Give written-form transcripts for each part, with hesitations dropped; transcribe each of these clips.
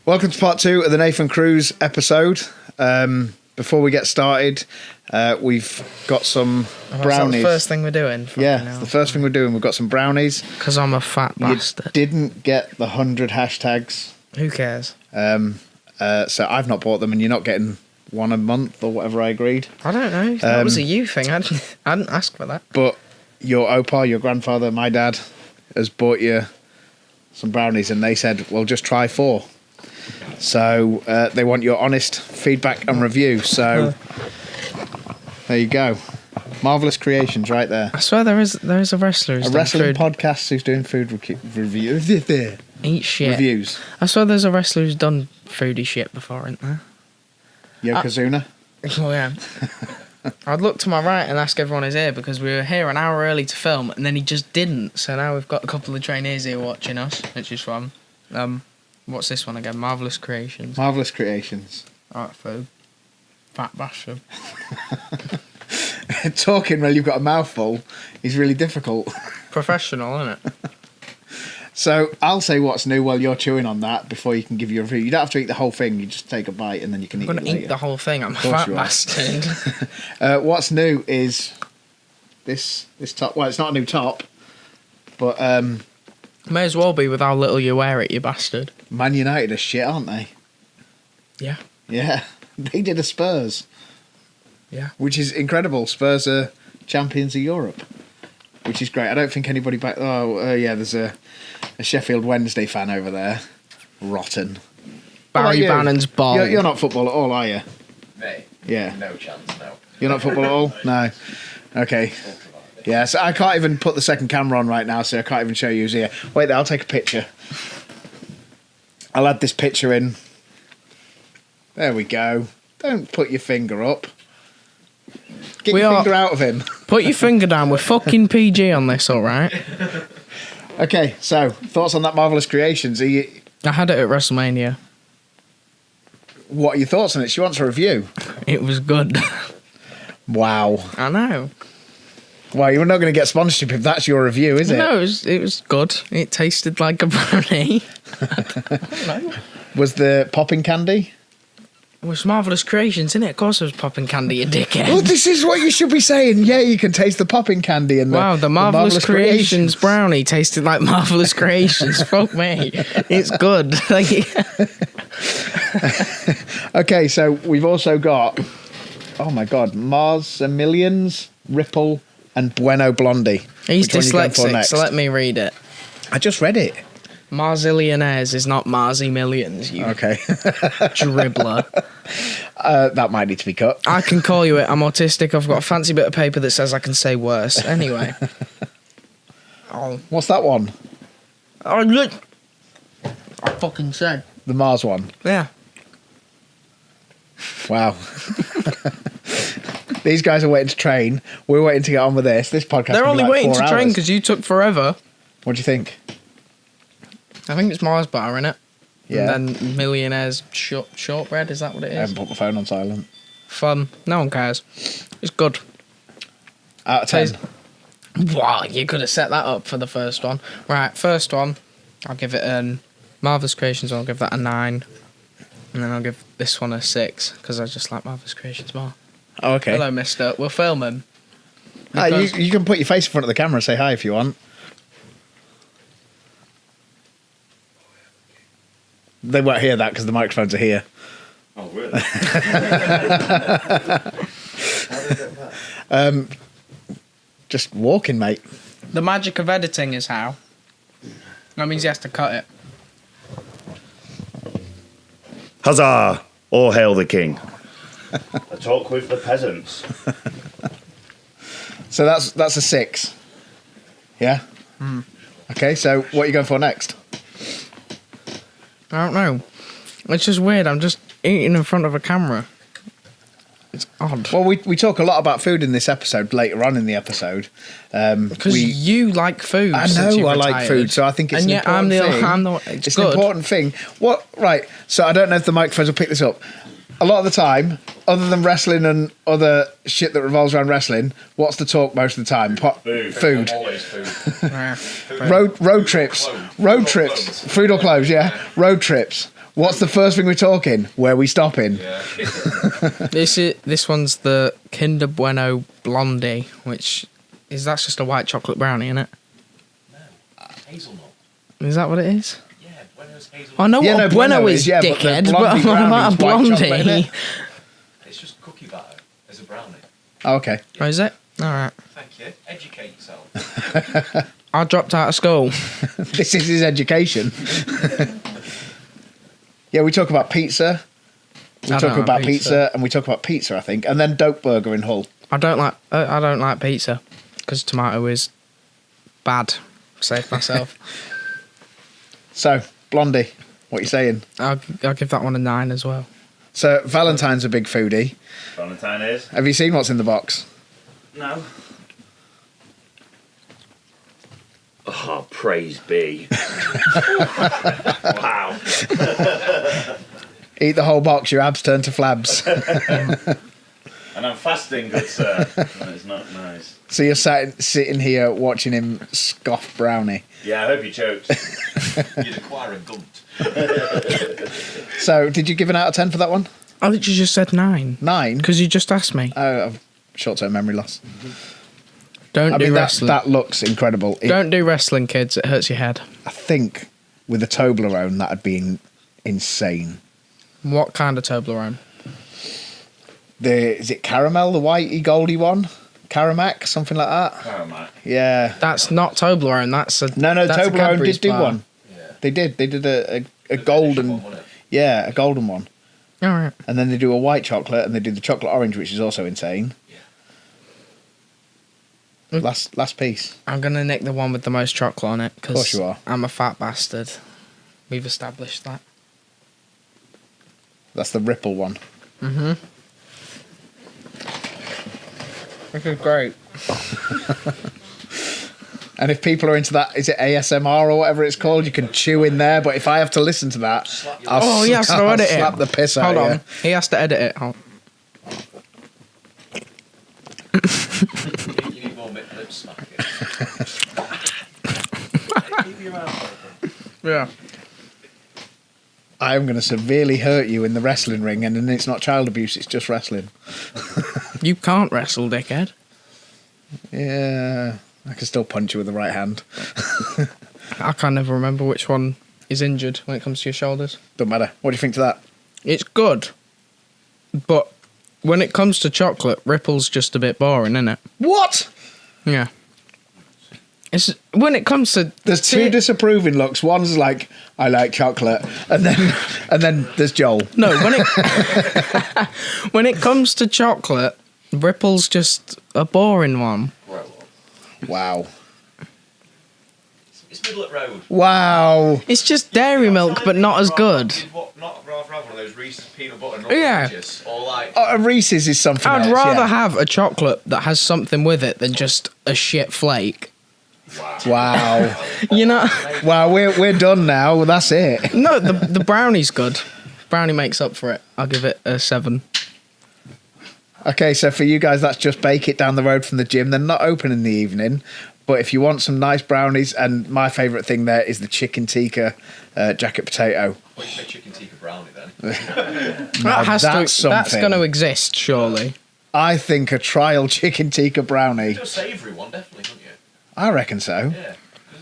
Welcome to part 2 of the Nathan Cruz episode. Before we get started, we've got some brownies. Is that the first thing we're doing? Yeah, it's the first thing we're doing. We've got some brownies. Because I'm a fat bastard. You didn't get the 100 hashtags. Who cares? So I've not bought them, and you're not getting one a month or whatever I agreed. I don't know. That was a you thing. I didn't ask for that. But your opa, your grandfather, my dad, has bought you some brownies, and they said, well, just try 4. So they want your honest feedback and review. So there you go. Marvellous creations right there. I swear there is a wrestler who's a done wrestling food. podcast who's doing food reviews. Eat shit. Reviews. I swear there's a wrestler who's done foodie shit before, isn't there? Yokozuna. Oh, yeah. I'd look to my right and ask everyone who's here because we were here an hour early to film and then he just didn't. So now we've got a couple of trainees here watching us, which is fun. What's this one again? Marvellous Creations. Marvellous Creations. Alright, food. Fat bastard. Talking while you've got a mouthful is really difficult. Professional, isn't it? So I'll say what's new while you're chewing on that before you can give your review. You don't have to eat the whole thing. You just take a bite and then you can eat it later. I'm going to eat the whole thing. I'm a fat bastard. What's new is this top. Well, it's not a new top, but may as well be with how little you wear it, you bastard. Man United are shit, aren't they? Yeah. Yeah. They did a Spurs. Yeah. Which is incredible. Spurs are champions of Europe, which is great. I don't think anybody back... yeah, there's a Sheffield Wednesday fan over there. Rotten. Barry Bannon's ball. You're not football at all, are you? Me? Yeah. No chance, no. You're not football at all? No. Okay. Yeah, so I can't even put the second camera on right now, so I can't even show you who's here. Wait there, I'll take a picture. I'll add this picture in. There we go. Don't put your finger up. Get your finger out of him. Put your finger down. We're fucking PG on this, all right? Okay, so thoughts on that Marvellous Creations? I had it at WrestleMania. What are your thoughts on it? She wants a review. It was good. Wow. I know. Well, you're not going to get sponsorship if that's your review, is it? No, it was good. It tasted like a brownie. I don't know. Was the popping candy? It was Marvellous Creations, innit? Of course it was popping candy, you dickhead. Well, this is what you should be saying. Yeah, you can taste the popping candy and the Marvellous Creations brownie tasted like Marvellous Creations. Fuck me. It's good. Okay, so we've also got, oh my God, Mars and Millions, Ripple, and Bueno Blondie. He's dyslexic, so let me read it. I just read it. Marzillionaires is not Marzi Millions, you okay. dribbler. That might need to be cut. I can call you it. I'm autistic. I've got a fancy bit of paper that says I can say worse. Anyway. What's that one? I fucking said. The Mars one? Yeah. Wow. These guys are waiting to train. We're waiting to get on with this. This podcast. They're only waiting to train hours. because you took forever. What do you think? I think it's Mars bar, innit? Yeah. And then Millionaires shortbread, is that what it I is? haven't put my phone on silent. Fun. No one cares. It's good. Out of 10. Wow, you could have set that up for the first one. Right, first one, I'll give it an Marvellous Creations, I'll give that a 9. And then I'll give this one a 6, because I just like Marvellous Creations more. Oh, okay. Hello, mister. We'll film him. You can put your face in front of the camera and say hi if you want. They won't hear that because the microphones are here. Oh, really? Just walking, mate. The magic of editing is how. That means he has to cut it. Huzzah! All hail the king. A talk with the peasants. So that's a 6. Yeah? Okay, so what are you going for next? I don't know. It's just weird. I'm just eating in front of a camera. It's odd. Well, we talk a lot about food in this episode later on in the episode. Because you like food. I know I like food, so I think it's an important thing. It's an important thing. What? Right. So I don't know if the microphones will pick this up. A lot of the time, other than wrestling and other shit that revolves around wrestling, what's the talk most of the time? Food. Always food. Road trips. Food or clothes, yeah. Road trips. What's the first thing we're talking? Where we stopping? Yeah. This one's the Kinder Bueno Blondie, that's just a white chocolate brownie, isn't it? Hazelnut. Is that what it is? Yeah, Bueno's hazelnut. I know Yeah, what no, a Bueno Bueno is, is, yeah, but the dickhead, but Blondie I'm on brownie's about a white chocolate, Blondie. innit? It's just cookie batter as a brownie. Oh, okay. Oh, is it? All right. Thank you. Educate yourself. I dropped out of school. This is his education. Yeah, we talk about pizza. We I talk don't like about pizza. pizza, and we talk about pizza, I think, and then Dope Burger in Hull. I don't like pizza because tomato is bad. Save myself. So, Blondie, what are you saying? I'll give that one a 9 as well. So, Valentine's a big foodie. Valentine is? Have you seen what's in the box? No. Oh, praise be. Wow. Eat the whole box, your abs turn to flabs. And I'm fasting, good sir. It's not nice. So you're sitting here watching him scoff brownie. Yeah, I hope you choked. You'd acquire a gunt. So, did you give an out of 10 for that one? I literally just said 9 9? because you just asked me. Oh, I've short-term memory loss. Don't I do mean, wrestling. that looks incredible. Don't do wrestling, kids. It hurts your head. I think with a Toblerone, that'd be insane. What kind of Toblerone? Is it caramel, the whitey goldy one? Caramac, something like that? Caramac. Yeah. That's not Toblerone. That's a No, that's a Toblerone Cadbury's did do bar. one. Yeah. They did a golden, One, wasn't it? yeah, a golden one. All right. And then they do a white chocolate, and they do the chocolate orange, which is also insane. Yeah. Last piece. I'm gonna nick the one with the most chocolate on it Of course because you are. I'm a fat bastard. We've established that. That's the Ripple one. Mm-hmm. This is great. And if people are into that, is it ASMR or whatever it's called? You can chew in there. But if I have to listen to that, Oh, he has to I'll edit it. slap the piss out Hold of on. you. He has to edit it. You need more lip smacking. Keep your mouth open. Yeah. I am going to severely hurt you in the wrestling ring, and then it's not child abuse, it's just wrestling. You can't wrestle, dickhead. Yeah, I can still punch you with the right hand. I can never remember which one is injured when it comes to your shoulders. Doesn't matter. What do you think to that? It's good, but when it comes to chocolate, Ripple's just a bit boring, isn't it? What? Yeah. It's when it comes to There's two disapproving looks. One's like, I like chocolate, and then there's Joel. No, when it comes to chocolate, Ripple's just a boring one. Right, well, Wow. it's middle of the road. Wow. It's just dairy milk, but not as good. Not rather have one of those Reese's peanut butter and Yeah. oranges, or like Oh, a Reese's is something I'd else, rather yeah. have a chocolate that has something with it than just a shit flake. Wow. You know? Wow, we're done now. That's it. No, the brownie's good. Brownie makes up for it. I'll give it a 7. Okay, so for you guys, that's just bake it down the road from the gym. They're not open in the evening, but if you want some nice brownies, and my favourite thing there is the chicken tikka jacket potato. well, you say chicken tikka brownie then. That has that's to. That's something. going to exist, surely. I think a trial chicken tikka brownie. Do a savoury one, definitely, couldn't you? I reckon so. Yeah.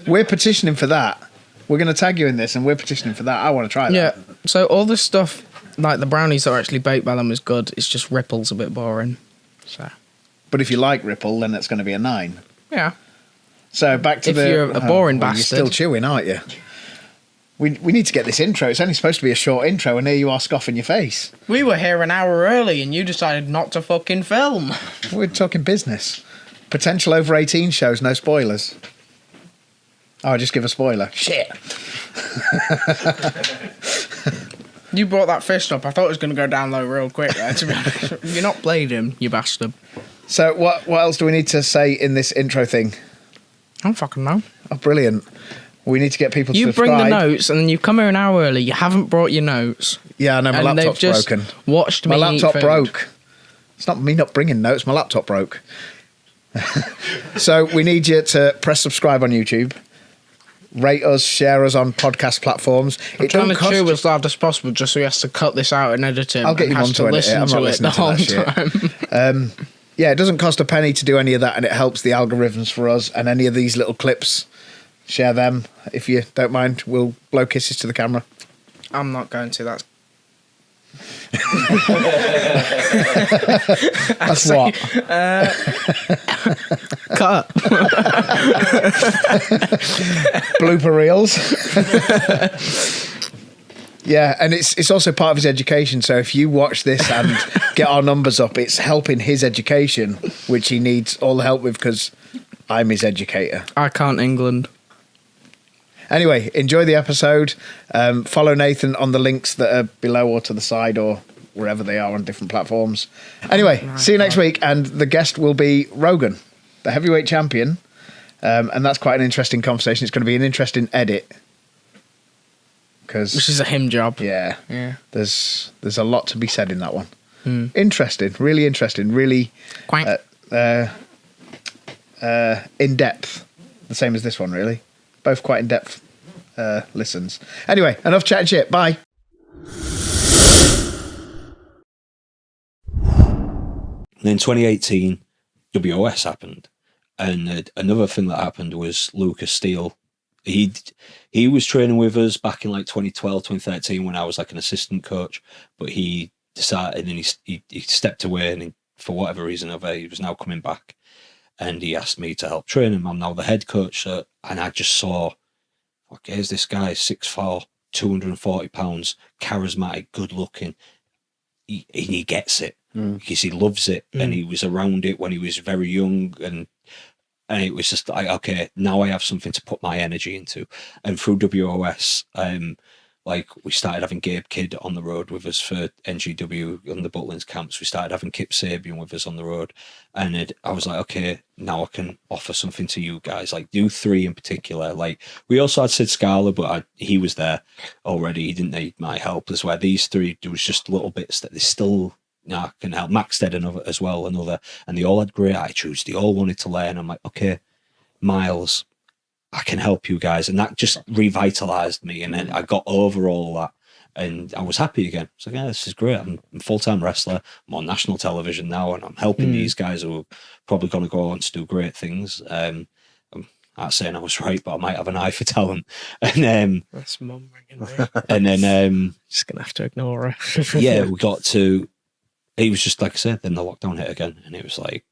We're petitioning for that. We're going to tag you in this, and we're petitioning for that. I want to try that. Yeah. So all this stuff, like the brownies that are actually baked by them, is good. It's just Ripple's a bit boring. So. But if you like Ripple, then it's going to be a 9. Yeah. So back to If the. you're a boring well, bastard. You're still chewing, aren't you? We need to get this intro. It's only supposed to be a short intro, and here you are scoffing your face. We were here an hour early, and you decided not to fucking film. We're talking business. Potential over 18 shows, no spoilers. Oh, I just give a spoiler. Shit. You brought that fist up. I thought it was going to go down low real quick. There, to be honest. You're not played him, you bastard. So what else do we need to say in this intro thing? I don't fucking know. Oh, brilliant. We need to get people to You subscribe. bring the notes, and then you come here an hour early. You haven't brought your notes. Yeah, I know, my and they've laptop's just broken. watched me My eat laptop food. broke. It's not me not bringing notes, my laptop broke. So we need you to press subscribe on YouTube. rate us, share us on podcast platforms. I'm trying to chew as loud as possible just so he has to cut this out and edit it. I'll get you has on to to edit it. listen I'm not to it listening the to whole that shit. time. Yeah, it doesn't cost a penny to do any of that, and it helps the algorithms for us. And any of these little clips, share them if you don't mind. We'll blow kisses to the camera. I'm not going to. That's what? cut. Blooper reels. Yeah, and it's also part of his education. So if you watch this and get our numbers up, it's helping his education, which he needs all the help with because I'm his educator. I can't England. Anyway, enjoy the episode. Follow Nathan on the links that are below or to the side or wherever they are on different platforms. Anyway, see you next week. And the guest will be Rogan, the heavyweight champion. And that's quite an interesting conversation. It's going to be an interesting edit. Which is a him job. Yeah. There's a lot to be said in that one. Interesting, really, in depth, the same as this one, really. Both quite in depth listens. Anyway, enough chatting shit. Bye. And in 2018, WOS happened, and another thing that happened was Lucas Steele. He was training with us back in like 2012, 2013 when I was like an assistant coach, but he decided and he stepped away, and for whatever reason he was now coming back, and he asked me to help train him. I'm now the head coach, and I just saw, okay, here's this guy, 6'4", 240 pounds, charismatic, good looking. He gets it because he loves it, and he was around it when he was very young, and it was just like, okay, now I have something to put my energy into. And through WOS, like we started having Gabe Kidd on the road with us for NGW on the Butlins camps. We started having Kip Sabian with us on the road, and I was like, okay, now I can offer something to you guys. Like you three in particular. Like we also had Sid Scala, but he was there already. He didn't need my help. As well, these three, there was just little bits that they still. I can help. Max did another as well, and they all had great attitudes. They all wanted to learn. I'm like, okay, Miles, I can help you guys, and that just revitalized me. And then I got over all that, and I was happy again. So yeah, this is great. I'm a full-time wrestler. I'm on national television now, and I'm helping these guys who are probably going to go on to do great things. I'm not saying I was right, but I might have an eye for talent. And That's mum ringing me. And then just gonna have to ignore her. yeah, we got to. It was just like I said, then the lockdown hit again, and it was like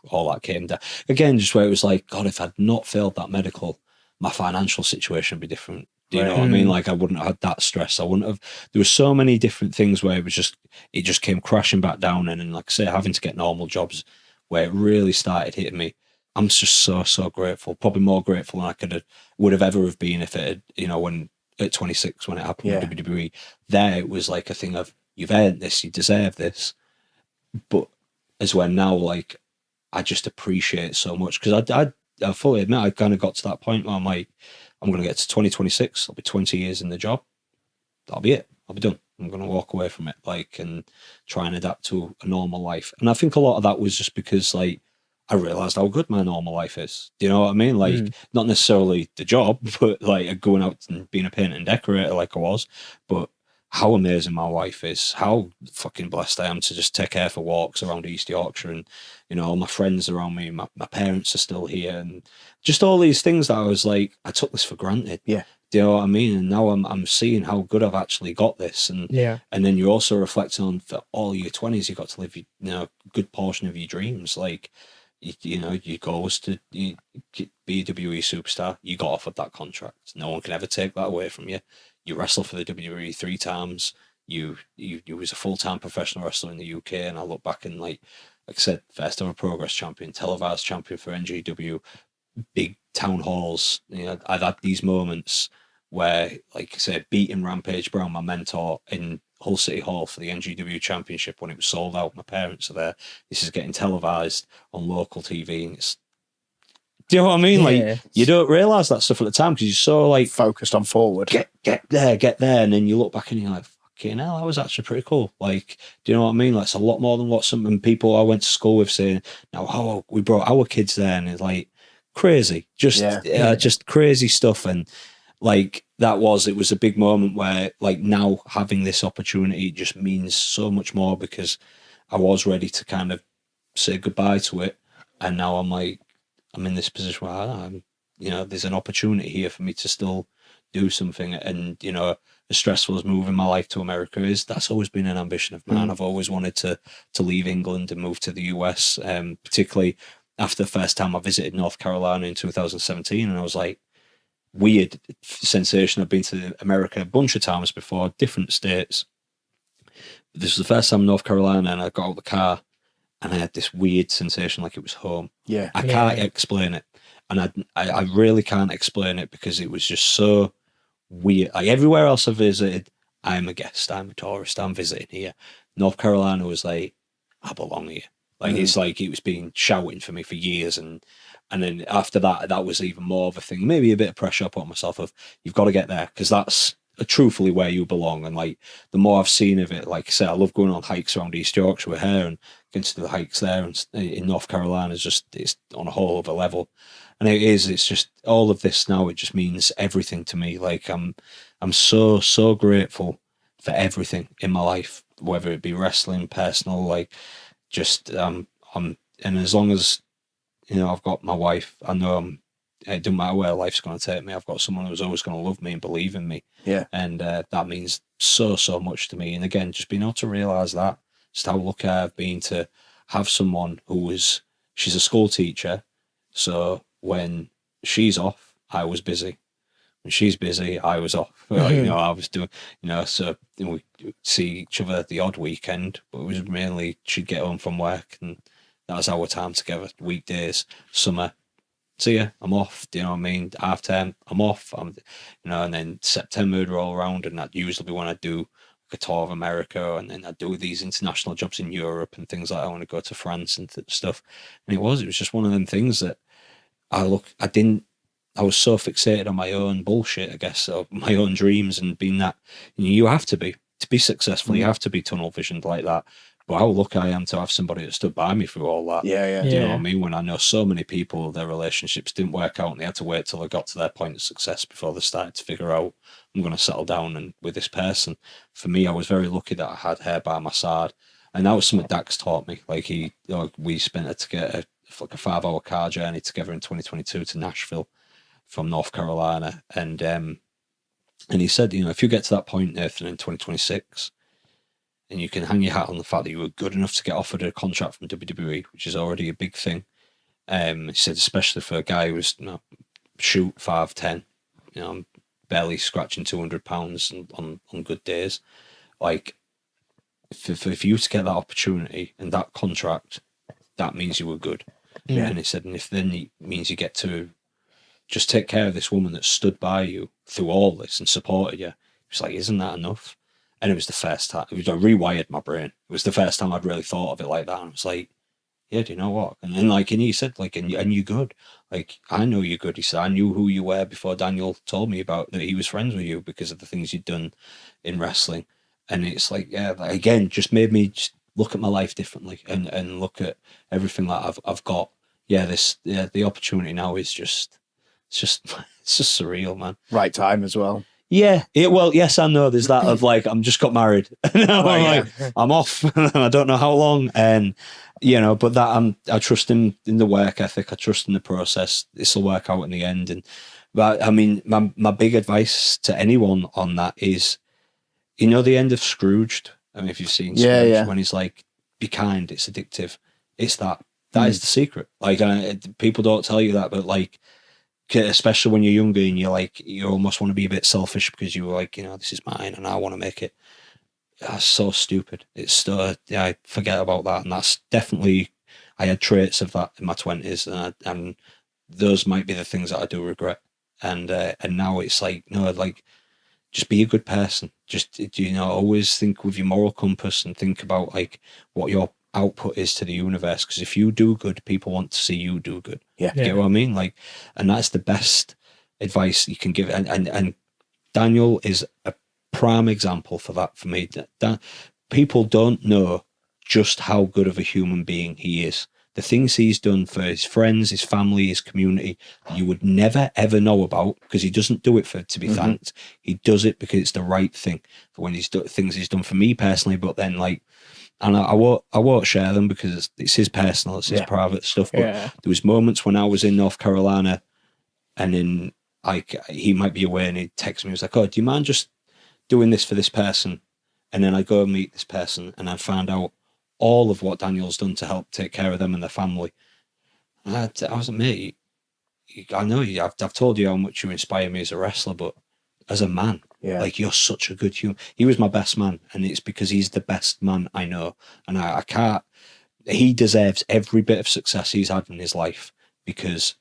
all that came down again. Just where it was like, God, if I'd not failed that medical, my financial situation would be different. Do you know what I mean? Like I wouldn't have had that stress. I wouldn't have. There were so many different things where it just came crashing back down, and then like I say, having to get normal jobs where it really started hitting me. I'm just so grateful. Probably more grateful than I would have ever have been if it had, when at 26 when it happened with WWE. There it was like a thing of, you've earned this, you deserve this. But as well now, like, I just appreciate it so much because I fully admit I kind of got to that point where I'm like, I'm going to get to 2026, I'll be 20 years in the job. That'll be it. I'll be done. I'm going to walk away from it, like, and try and adapt to a normal life. And I think a lot of that was just because, like, I realised how good my normal life is. Do you know what I mean? Like, not necessarily the job, but like going out and being a painter and decorator like I was, but how amazing my life is, how fucking blessed I am to just take her for walks around East Yorkshire, and all my friends around me, my parents are still here, and just all these things that I was like, I took this for granted. Yeah. Do you know what I mean? And now I'm seeing how good I've actually got this, and and then you also reflect on for all your 20s, you got to live a good portion of your dreams. Like, your goal was to be a WWE superstar. You got offered that contract. No one can ever take that away from you. You wrestled for the WWE 3 times. You was a full-time professional wrestler in the UK, and I look back and like I said, first ever Progress champion, televised champion for NGW, big town halls. I've had these moments where, like I said, beating Rampage Brown, my mentor, in Hull City Hall for the NGW Championship when it was sold out. My parents are there. This is getting televised on local TV, and it's. Do you know what I mean? Like, you don't realise that stuff at the time because you're so like focused on forward. Get there, and then you look back and you're like, fucking hell, that was actually pretty cool. Like, do you know what I mean? Like, it's a lot more than what some people I went to school with saying. Now, how we brought our kids there, and it's like, crazy, Yeah. just crazy stuff. And like it was a big moment where like now having this opportunity just means so much more, because I was ready to kind of say goodbye to it, and now I'm in this position where I'm, there's an opportunity here for me to still do something. And as stressful as moving my life to America is, that's always been an ambition of mine. I've always wanted to leave England and move to the US, particularly after the first time I visited North Carolina in 2017, and I was like, weird sensation. I've been to America a bunch of times before, different states. This was the first time in North Carolina, and I got out of the car and I had this weird sensation like it was home. Yeah. I can't explain it. And I really can't explain it, because it was just so weird. Like everywhere else I visited, I'm a guest, I'm a tourist, I'm visiting here. North Carolina was like, I belong here. Like it's like it was being shouting for me for years, and then after that was even more of a thing. Maybe a bit of pressure I put on myself of, you've got to get there, because that's truthfully where you belong. And like the more I've seen of it, like I said, I love going on hikes around East Yorkshire with her, and going to do the hikes there and in North Carolina is just, it's on a whole other level. And it's just all of this now, it just means everything to me. Like I'm so grateful for everything in my life, whether it be wrestling, personal, like just and as long as I've got my wife, I know it doesn't matter where life's going to take me, I've got someone who's always going to love me and believe in me. Yeah. And that means so much to me. And again, just being able to realize that, just how lucky I've been to have someone she's a school teacher, so when she's off, I was busy. When she's busy, I was off. I was doing, so we see each other the odd weekend, but it was mainly she'd get home from work, and that was our time together. Weekdays, summer, see ya, I'm off. Do you know what I mean? Half term, I'm off. And then September would roll around, and that'd usually be when I'd do a tour of America, and then I'd do these international jobs in Europe and things like that. I want to go to France and stuff. And it was just one of them things that I was so fixated on my own bullshit, I guess, or my own dreams, and being that you have to be successful, you have to be tunnel visioned like that. But how lucky I am to have somebody that stood by me through all that. Yeah. Do you know what I mean? When I know so many people, their relationships didn't work out, and they had to wait till they got to their point of success before they started to figure out, I'm going to settle down and with this person. For me, I was very lucky that I had her by my side, and that was something Dax taught me. Like we spent a 5-hour car journey together in 2022 to Nashville from North Carolina, and he said, if you get to that point, Nathan, in 2026, and you can hang your hat on the fact that you were good enough to get offered a contract from WWE, which is already a big thing. He said, especially for a guy who was shoot 5'10", barely scratching 200 pounds on good days. Like, for you to get that opportunity and that contract, that means you were good. Yeah. And he said, and if then it means you get to just take care of this woman that stood by you through all this and supported you, it's like, isn't that enough? And it was the first time, I rewired my brain. It was the first time I'd really thought of it like that. And I was like, yeah, do you know what? And then and he said, and you're good. Like, I know you're good. He said, I knew who you were before Daniel told me about that he was friends with you because of the things you'd done in wrestling. And it's like, again, just made me just look at my life differently and look at everything that I've got. The opportunity now is it's just surreal, man. Right time as well. Yeah, yes, I know. There's that of like, I'm just got married. I'm off. I don't know how long, and but that I trust in the work ethic. I trust in the process. This will work out in the end. But I mean, my big advice to anyone on that is, the end of Scrooged. I mean, if you've seen Scrooge, when he's like, "Be kind, it's addictive." It's that is the secret. Like, people don't tell you that, but like, especially when you're younger and you almost want to be a bit selfish because you were like, this is mine and I want to make it. That's so stupid. It's so, I forget about that. And that's definitely, I had traits of that in my 20s, and those might be the things that I do regret. And now it's like, no, like, just be a good person. Just, always think with your moral compass and think about like what your output is to the universe, because if you do good, people want to see you do good. You get what I mean? Like, and that's the best advice you can give. And Daniel is a prime example for that for me. That people don't know just how good of a human being he is. the things he's done for his friends, his family, his community, you would never ever know about, because he doesn't do it to be thanked. He does it because it's the right thing for when he's done things he's done for me personally. But then and I won't share them because it's his personal, it's his private stuff. But there was moments when I was in North Carolina, and then he might be away, and he'd text me. He was like, "Oh, do you mind just doing this for this person?" And then I go and meet this person, and I find out all of what Daniel's done to help take care of them and their family. And I was like, mate, I know you. I've told you how much you inspire me as a wrestler, but as a man, like, you're such a good human. He was my best man, and it's because he's the best man I know. And I can't. He deserves every bit of success he's had in his life, because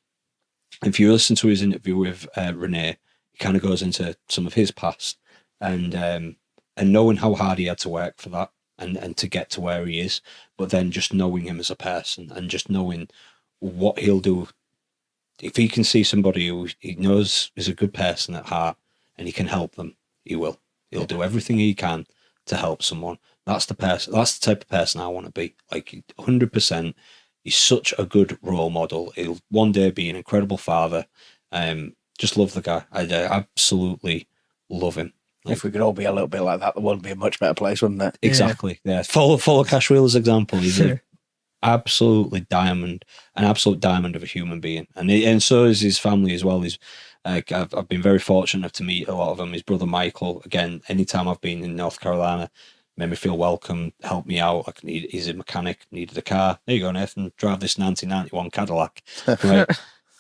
if you listen to his interview with Renee, he kind of goes into some of his past, and knowing how hard he had to work for that, and to get to where he is, but then just knowing him as a person, and just knowing what he'll do. If he can see somebody who he knows is a good person at heart and he can help them, he will. He'll do everything he can to help someone. That's the person. That's the type of person I want to be. Like, 100%. He's such a good role model. He'll one day be an incredible father. Just love the guy. I absolutely love him. If we could all be a little bit like that, the world would be a much better place, wouldn't it? Exactly. Yeah. Follow Cash Wheeler's example. He's an absolute diamond of a human being, and so is his family as well. He's I've been very fortunate to meet a lot of them. His brother Michael, again, anytime I've been in North Carolina, made me feel welcome, helped me out. He's a mechanic, needed a car. There you go, Nathan. Drive this 1991 Cadillac. Right.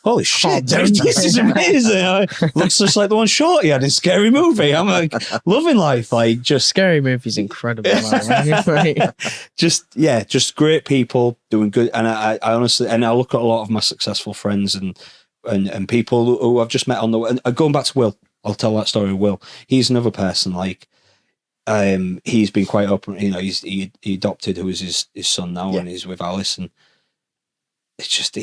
Holy shit, dude, this is amazing. Looks just like the one Shorty had in Scary Movie. I'm like, loving life. Like, just Scary Movie's incredible, man. just great people doing good. And I honestly, and I look at a lot of my successful friends and people who I've just met on the way. And going back to Will, I'll tell that story of Will. He's another person, like, he's been quite open. You know, he adopted who is his son now, and he's with Alice, and it's just,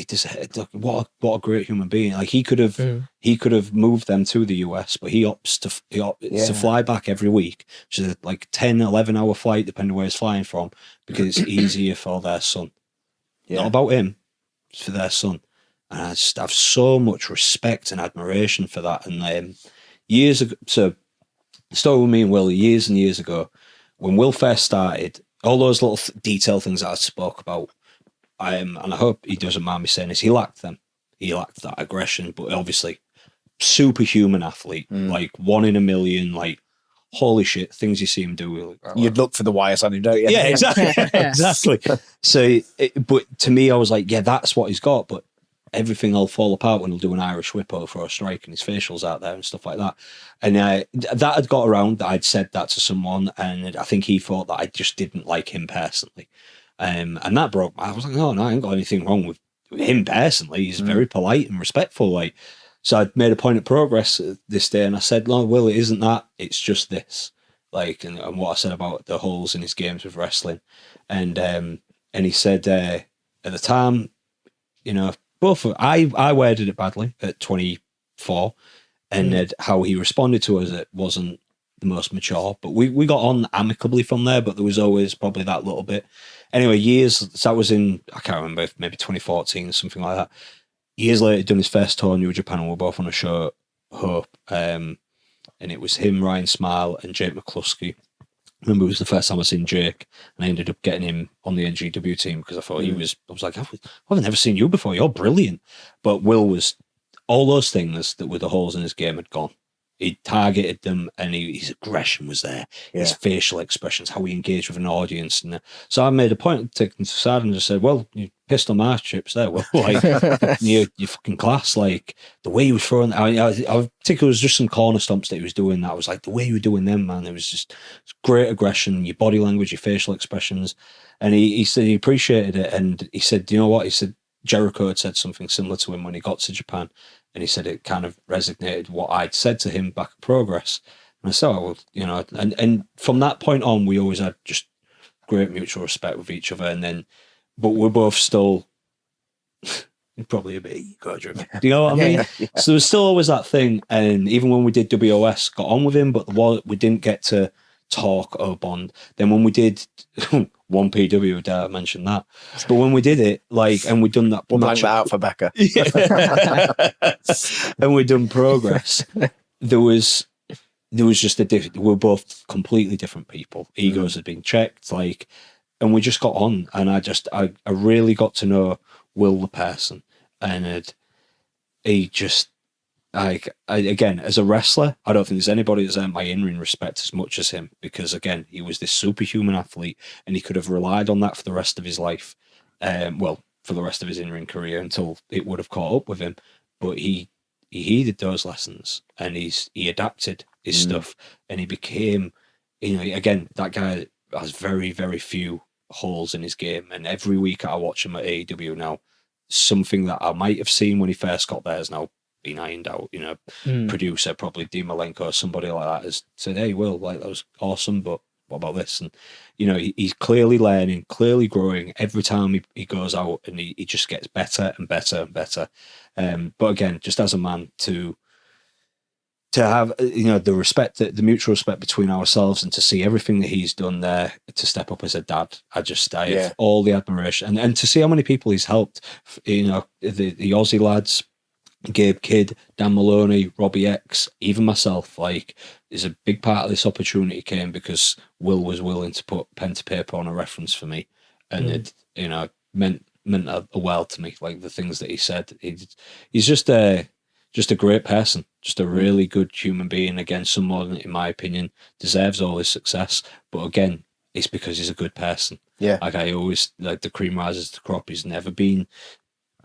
what a great human being. Like, he could have moved them to the US, but he opts to fly back every week, which is like 10-11 hour flight depending where he's flying from, because it's easier for their son. Not about him, it's for their son. And I just have so much respect and admiration for that. And years ago, so the story with me and Will, years and years ago, when Will first started, all those little detail things that I spoke about, and I hope he doesn't mind me saying this, he lacked them. He lacked that aggression, but obviously, superhuman athlete, like 1 in a million, like, holy shit, things you see him do. You'd look for the wires on him, don't you? Yeah, exactly. Exactly. So, but to me, I was like, yeah, that's what he's got, but everything will fall apart when he'll do an Irish whip or a strike and his facial's out there and stuff like that. And that had got around, that I'd said that to someone, and I think he thought that I just didn't like him personally. And that broke. I was like, no, I ain't got anything wrong with him personally. He's very polite and respectful. Like, so I'd made a point of progress this day, and I said, no, Will, it isn't that. It's just this. Like, and what I said about the holes in his games with wrestling, and he said at the time, you know, I worded it badly at 24, and how he responded to us, it wasn't the most mature, but we got on amicably from there, but there was always probably that little bit. Anyway, so that was in, I can't remember, maybe 2014 or something like that. Years later, he'd done his first tour in New Japan, and we were both on a show, Hope, and it was him, Ryan Smile, and Jake McCluskey. I remember it was the first time I seen Jake, and I ended up getting him on the NGW team because I thought I was like, I've never seen you before, you're brilliant. But Will was, all those things that were the holes in his game had gone. He targeted them, and his aggression was there. His facial expressions, how he engaged with an audience, and so I made a point of taking him to the side and just said, "Well, you pissed on my chips there. Well, like you fucking class. Like the way he was throwing. I think it was just some corner stomps that he was doing. That was like the way you were doing them, man. It was just great aggression, your body language, your facial expressions." And he said he appreciated it, and he said, "You know what?" He said Jericho had said something similar to him when he got to Japan. And he said it kind of resonated what I'd said to him back at Progress. And I said, oh, well, you know, and from that point on, we always had just great mutual respect with each other. And then, but we're both still probably a bit ego-driven. Do you know what I mean? So there was still always that thing. And even when we did WOS, got on with him, but we didn't get to talk or bond. Then when we did one PW, dare I mention that. But when we did it, like, and we'd done that, We'll blank that out for Becca. and we'd done Progress, there was just we were both completely different people. Egos had been checked, like, and we just got on. And I really got to know Will the person, and he just, like, again, as a wrestler, I don't think there's anybody that's earned my in-ring respect as much as him, because again, he was this superhuman athlete, and he could have relied on that for the rest of his life. For the rest of his in-ring career, until it would have caught up with him. But he heeded those lessons, and he adapted his stuff, and he became, again, that guy has very, very few holes in his game. And every week I watch him at AEW now, something that I might have seen when he first got there has now been ironed out. Producer, probably Dean Malenko or somebody like that, has said, "Hey, Will, like, that was awesome, but what about this?" And he's clearly learning, clearly growing every time he goes out, and he just gets better and better and better. But again, just as a man, to have the respect, the mutual respect between ourselves, and to see everything that he's done there to step up as a dad, I have all the admiration, and to see how many people he's helped. The Aussie lads, Gabe Kidd, Dan Maloney, Robbie X, even myself, like, is a big part of this opportunity came because Will was willing to put pen to paper on a reference for me, and it meant a world to me. Like, the things that he said, he's just a great person, just a really good human being. Again, someone, in my opinion, deserves all his success, but again, it's because he's a good person. Yeah, like, I always, like, the cream rises to the crop. He's never been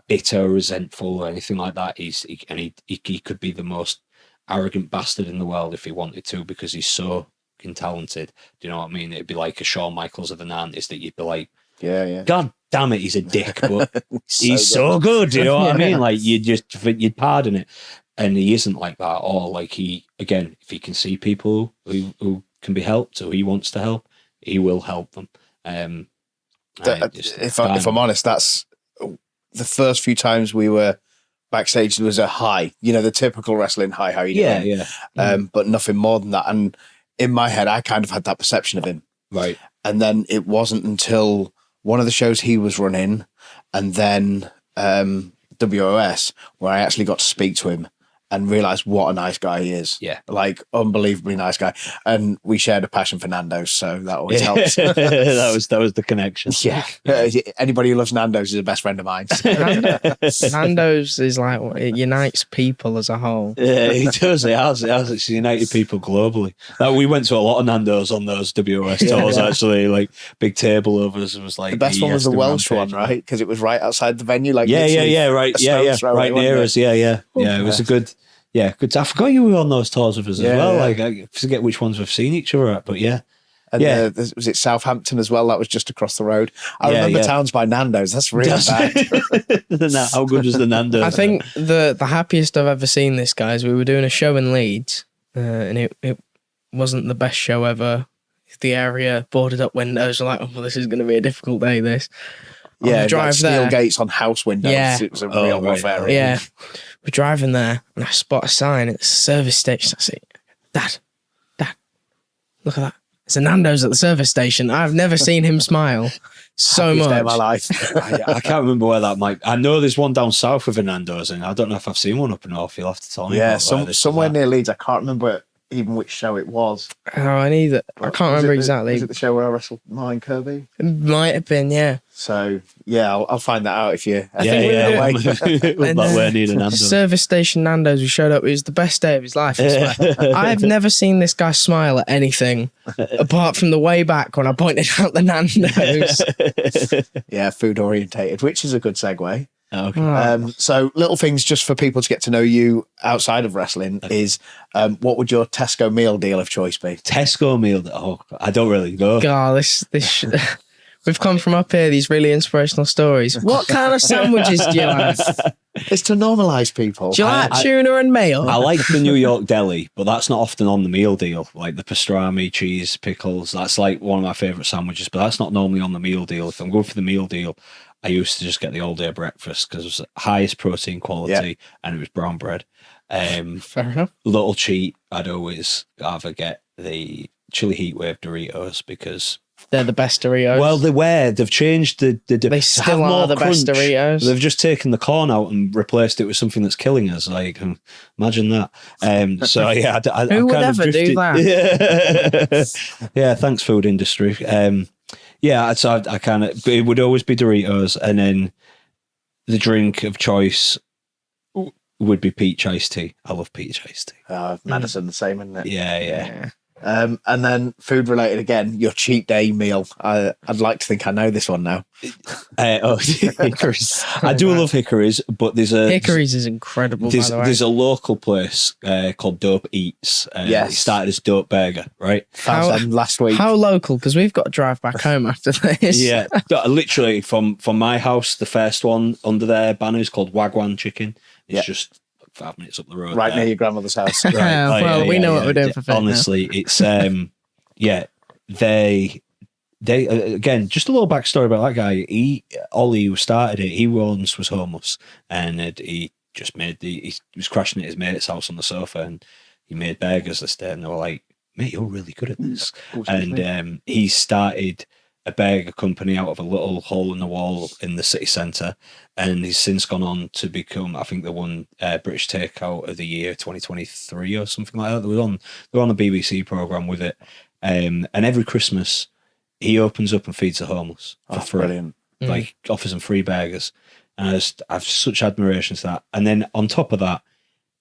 bitter or resentful or anything like that. He could be the most arrogant bastard in the world if he wanted to, because he's so fucking talented. Do you know what I mean? It'd be like a Shawn Michaels of the 90s, that you'd be like, yeah, God damn it, he's a dick, but he's so good. You know what I mean? Like, you'd pardon it. And he isn't like that at all. Like, if he can see people who can be helped, or he wants to help, he will help them. If I'm honest, that's the first few times we were backstage, there was a hi, the typical wrestling hi, how you doing? Yeah. But nothing more than that. And in my head, I kind of had that perception of him. Right. And then it wasn't until one of the shows he was running, and then WOS, where I actually got to speak to him and realised what a nice guy he is. Yeah. Like, unbelievably nice guy. And we shared a passion for Nando's, so that always helps. that was the connection. Yeah. Anybody who loves Nando's is a best friend of mine. Nando's is like, it unites people as a whole. Yeah, it does. It has. It's united people globally. Like, we went to a lot of Nando's on those WOS tours, actually. Like, big table overs. It was like, the best one was the Welsh one, right? Because it was right outside the venue. Like, right. Right near us. Yeah. It was a good. Yeah, good. I forgot you were on those tours with us as well. Yeah. Like, I forget which ones we've seen each other at, but yeah. And was it Southampton as well? That was just across the road. I remember towns by Nando's. That's really bad. How good was the Nando's? I think the happiest I've ever seen this guy is we were doing a show in Leeds, and it wasn't the best show ever. The area boarded up windows. We're like, oh, well, this is going to be a difficult day, this. Yeah, drive steel gates on house windows. Yeah. It was a real rough area. Yeah. We're driving there, and I spot a sign at the service station. I say, Dad, look at that. It's a Nando's at the service station. I've never seen him smile so much. Day of my life. I can't remember where that might. I know there's one down south with a Nando's, and I don't know if I've seen one up north. You'll have to tell me. Yeah, somewhere near Leeds. I can't remember even which show it was. Oh, I can't remember exactly. Was it the show where I wrestled Martin Kirby? It might have been, yeah. So, yeah, I'll find that out if you... Service station Nando's, we showed up. It was the best day of his life, I swear. I've never seen this guy smile at anything apart from the way back when I pointed out the Nando's. Yeah, food orientated, which is a good segue. Okay. So little things just for people to get to know you outside of wrestling is what would your Tesco meal deal of choice be? Tesco meal? Oh, I don't really know. God, this we've come from up here, these really inspirational stories. What kind of sandwiches do you like? It's to normalise people. Do you like tuna and mayo? I like the New York deli, but that's not often on the meal deal. Like the pastrami, cheese, pickles, that's like one of my favourite sandwiches, but that's not normally on the meal deal. If I'm going for the meal deal, I used to just get the all day breakfast because it was highest protein quality and it was brown bread. Fair enough. Little cheat, I'd always either get the chili heat wave Doritos because they're the best Doritos. Well, they were. They've changed the They still are the best Doritos. They've just taken the corn out and replaced it with something that's killing us. Like, imagine that. So yeah, Who would ever do that? Yeah, thanks, food industry. Yeah, so I kind of. It would always be Doritos, and then the drink of choice would be peach iced tea. I love peach iced tea. Madison, the same, isn't it? Yeah. And then food related again, your cheat day meal. I'd like to think I know this one now. Hickories. I do love Hickories, but Hickories is incredible. By the way, there's a local place called Dope Eats. It started as Dope Burger, right? Found them last week. How local? Because we've got to drive back home after this. Yeah, literally from my house, the first one under their banner is called Wagwan Chicken. It's just 5 minutes up the road, right near your grandmother's house. Right. We know what we're doing for food. Honestly, it's they again, just a little backstory about that guy. Ollie who started it, he once was homeless, and he just he was crashing at his mate's house on the sofa, and he made burgers this day, and they were like, "Mate, you're really good at this." And he started a burger company out of a little hole in the wall in the city centre, and he's since gone on to become, I think they won British Takeout of the Year 2023 or something like that. They were on a BBC programme with it, and every Christmas he opens up and feeds the homeless for free. Brilliant. Like offers them free burgers, and I've such admiration to that. And then on top of that,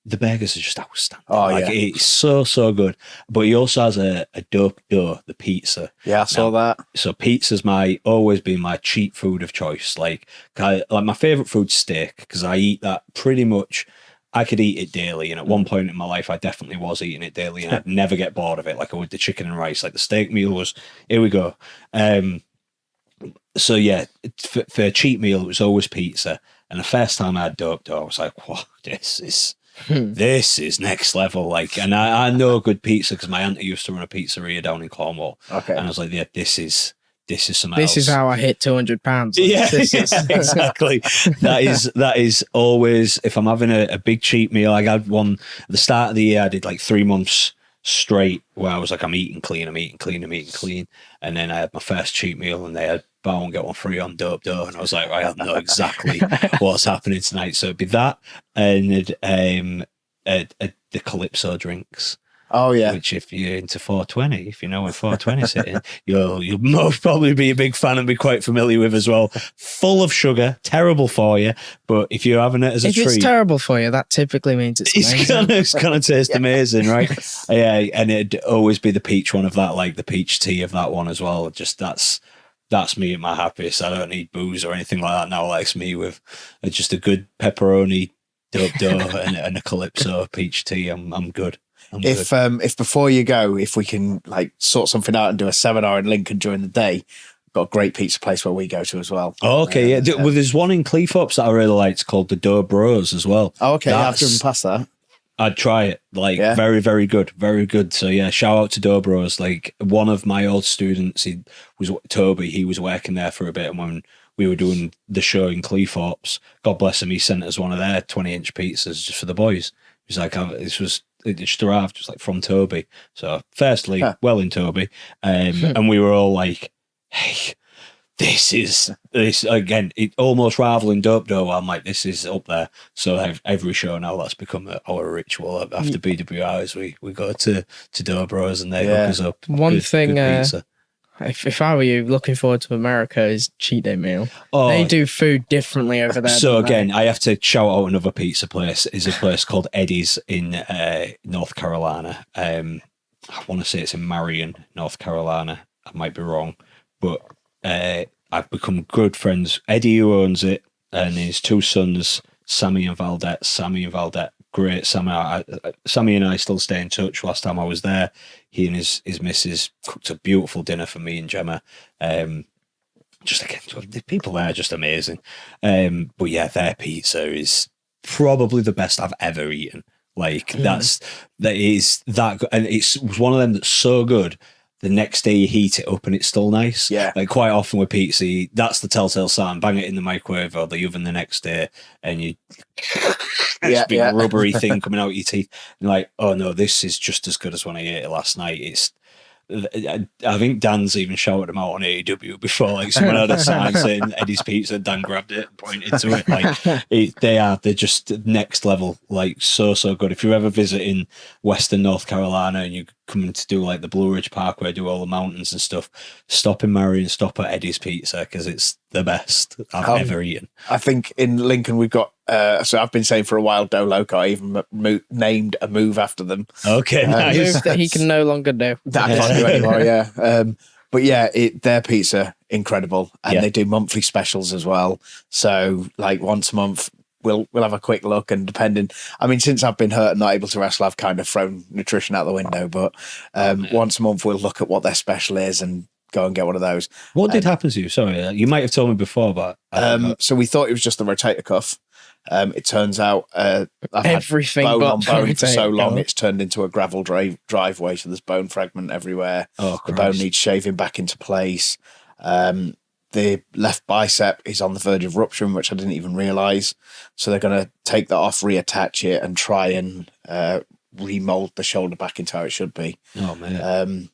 the burgers are just outstanding. It's so good. But he also has a dope dough, the pizza. Yeah, I saw that. So pizza's always been my cheap food of choice. Like my favourite food's steak, because I eat that pretty much. I could eat it daily, and at one point in my life, I definitely was eating it daily, and I'd never get bored of it. Like I would the chicken and rice. Like the steak meal was, here we go. So yeah, for a cheap meal, it was always pizza. And the first time I had dope dough, I was like, "Wow, this is next level." Like, and I know good pizza because my auntie used to run a pizzeria down in Cornwall. Okay, and I was like, "Yeah, this is something else. This is how I hit 200 pounds. Yeah, exactly. that is always, if I'm having a big cheat meal. I had one at the start of the year. I did like 3 months straight where I was like, I'm eating clean. And then I had my first cheat meal, and they had buy one get one free on dope dough, and I was like, I know exactly what's happening tonight. So it'd be that, and the Calypso drinks. Oh yeah, which if you're into 420, if you know where 420 is sitting, you'll most probably be a big fan and be quite familiar with as well. Full of sugar, terrible for you, but if you're having it as a treat, if it's terrible for you, that typically means it's gonna taste amazing, right? Yeah, and it'd always be the peach one of that, like the peach tea of that one as well. Just that's me at my happiest. I don't need booze or anything like that now. Likes me with just a good pepperoni dope dough and a Calypso peach tea. I'm good. If before you go, if we can like sort something out and do a seminar in Lincoln during the day, got a great pizza place where we go to as well. Oh, okay, yeah. Well, there's one in Cleethorpes that I really like. It's called the Dough Bros as well. Oh, okay. I've driven past that. I'd try it. Very, very good. Very good. So yeah, shout out to Dough Bros. Like one of my old students, Toby, he was working there for a bit, and when we were doing the show in Cleethorpes, God bless him, he sent us one of their 20-inch pizzas just for the boys. He was like, it just arrived just like from Toby. So firstly, well in Toby. And we were all like, hey, this again, it almost rivaling dope dough. I'm like, this is up there. So every show now that's become our ritual after BWI, we go to Dough Bros and they hook us up. One thing, good pizza. If I were you, looking forward to America is cheat day meal. Oh, they do food differently over there. So again, I have to shout out another pizza place. Is a place called Eddie's in North Carolina. I want to say it's in Marion, North Carolina. I might be wrong, but I've become good friends. Eddie, who owns it, and his two sons, Sammy and Valdette. Great. Sammy and I still stay in touch. Last time I was there, he and his missus cooked a beautiful dinner for me and Gemma. Just again, the people there are just amazing. But yeah, their pizza is probably the best I've ever eaten. Like that is that good. And it's one of them that's so good. The next day you heat it up and it's still nice. Yeah. Like quite often with pizza, that's the telltale sign. Bang it in the microwave or the oven the next day, and you big rubbery thing coming out of your teeth. And like, oh no, this is just as good as when I ate it last night. I think Dan's even shouted them out on AEW before. Like someone had a sign saying Eddie's Pizza, Dan grabbed it and pointed to it. Like they're just next level. Like so good. If you're ever visiting Western North Carolina and you're coming to do like the Blue Ridge Parkway, do all the mountains and stuff, stop in Marion, stop at Eddie's Pizza because it's the best I've ever eaten. I think in Lincoln we've got. So I've been saying for a while, Do Loco. I even named a move after them. Okay, A nice. move that he can no longer do. That I can't do anymore. Yeah, but yeah, their pizza incredible, and they do monthly specials as well. So like once a month, we'll have a quick look, and depending. I mean, since I've been hurt and not able to wrestle, I've kind of thrown nutrition out the window. But once a month, we'll look at what their special is and go and get one of those. What did happen to you? Sorry, you might have told me before, but so we thought it was just the rotator cuff. It turns out I've Everything had bone but on bone for so rotator long, cuff. it's turned into a gravel driveway, so there's bone fragment everywhere. Oh, the Christ. bone needs shaving back into place. The left bicep is on the verge of rupturing, which I didn't even realise. So they're going to take that off, reattach it, and try and remold the shoulder back into how it should be. Oh man.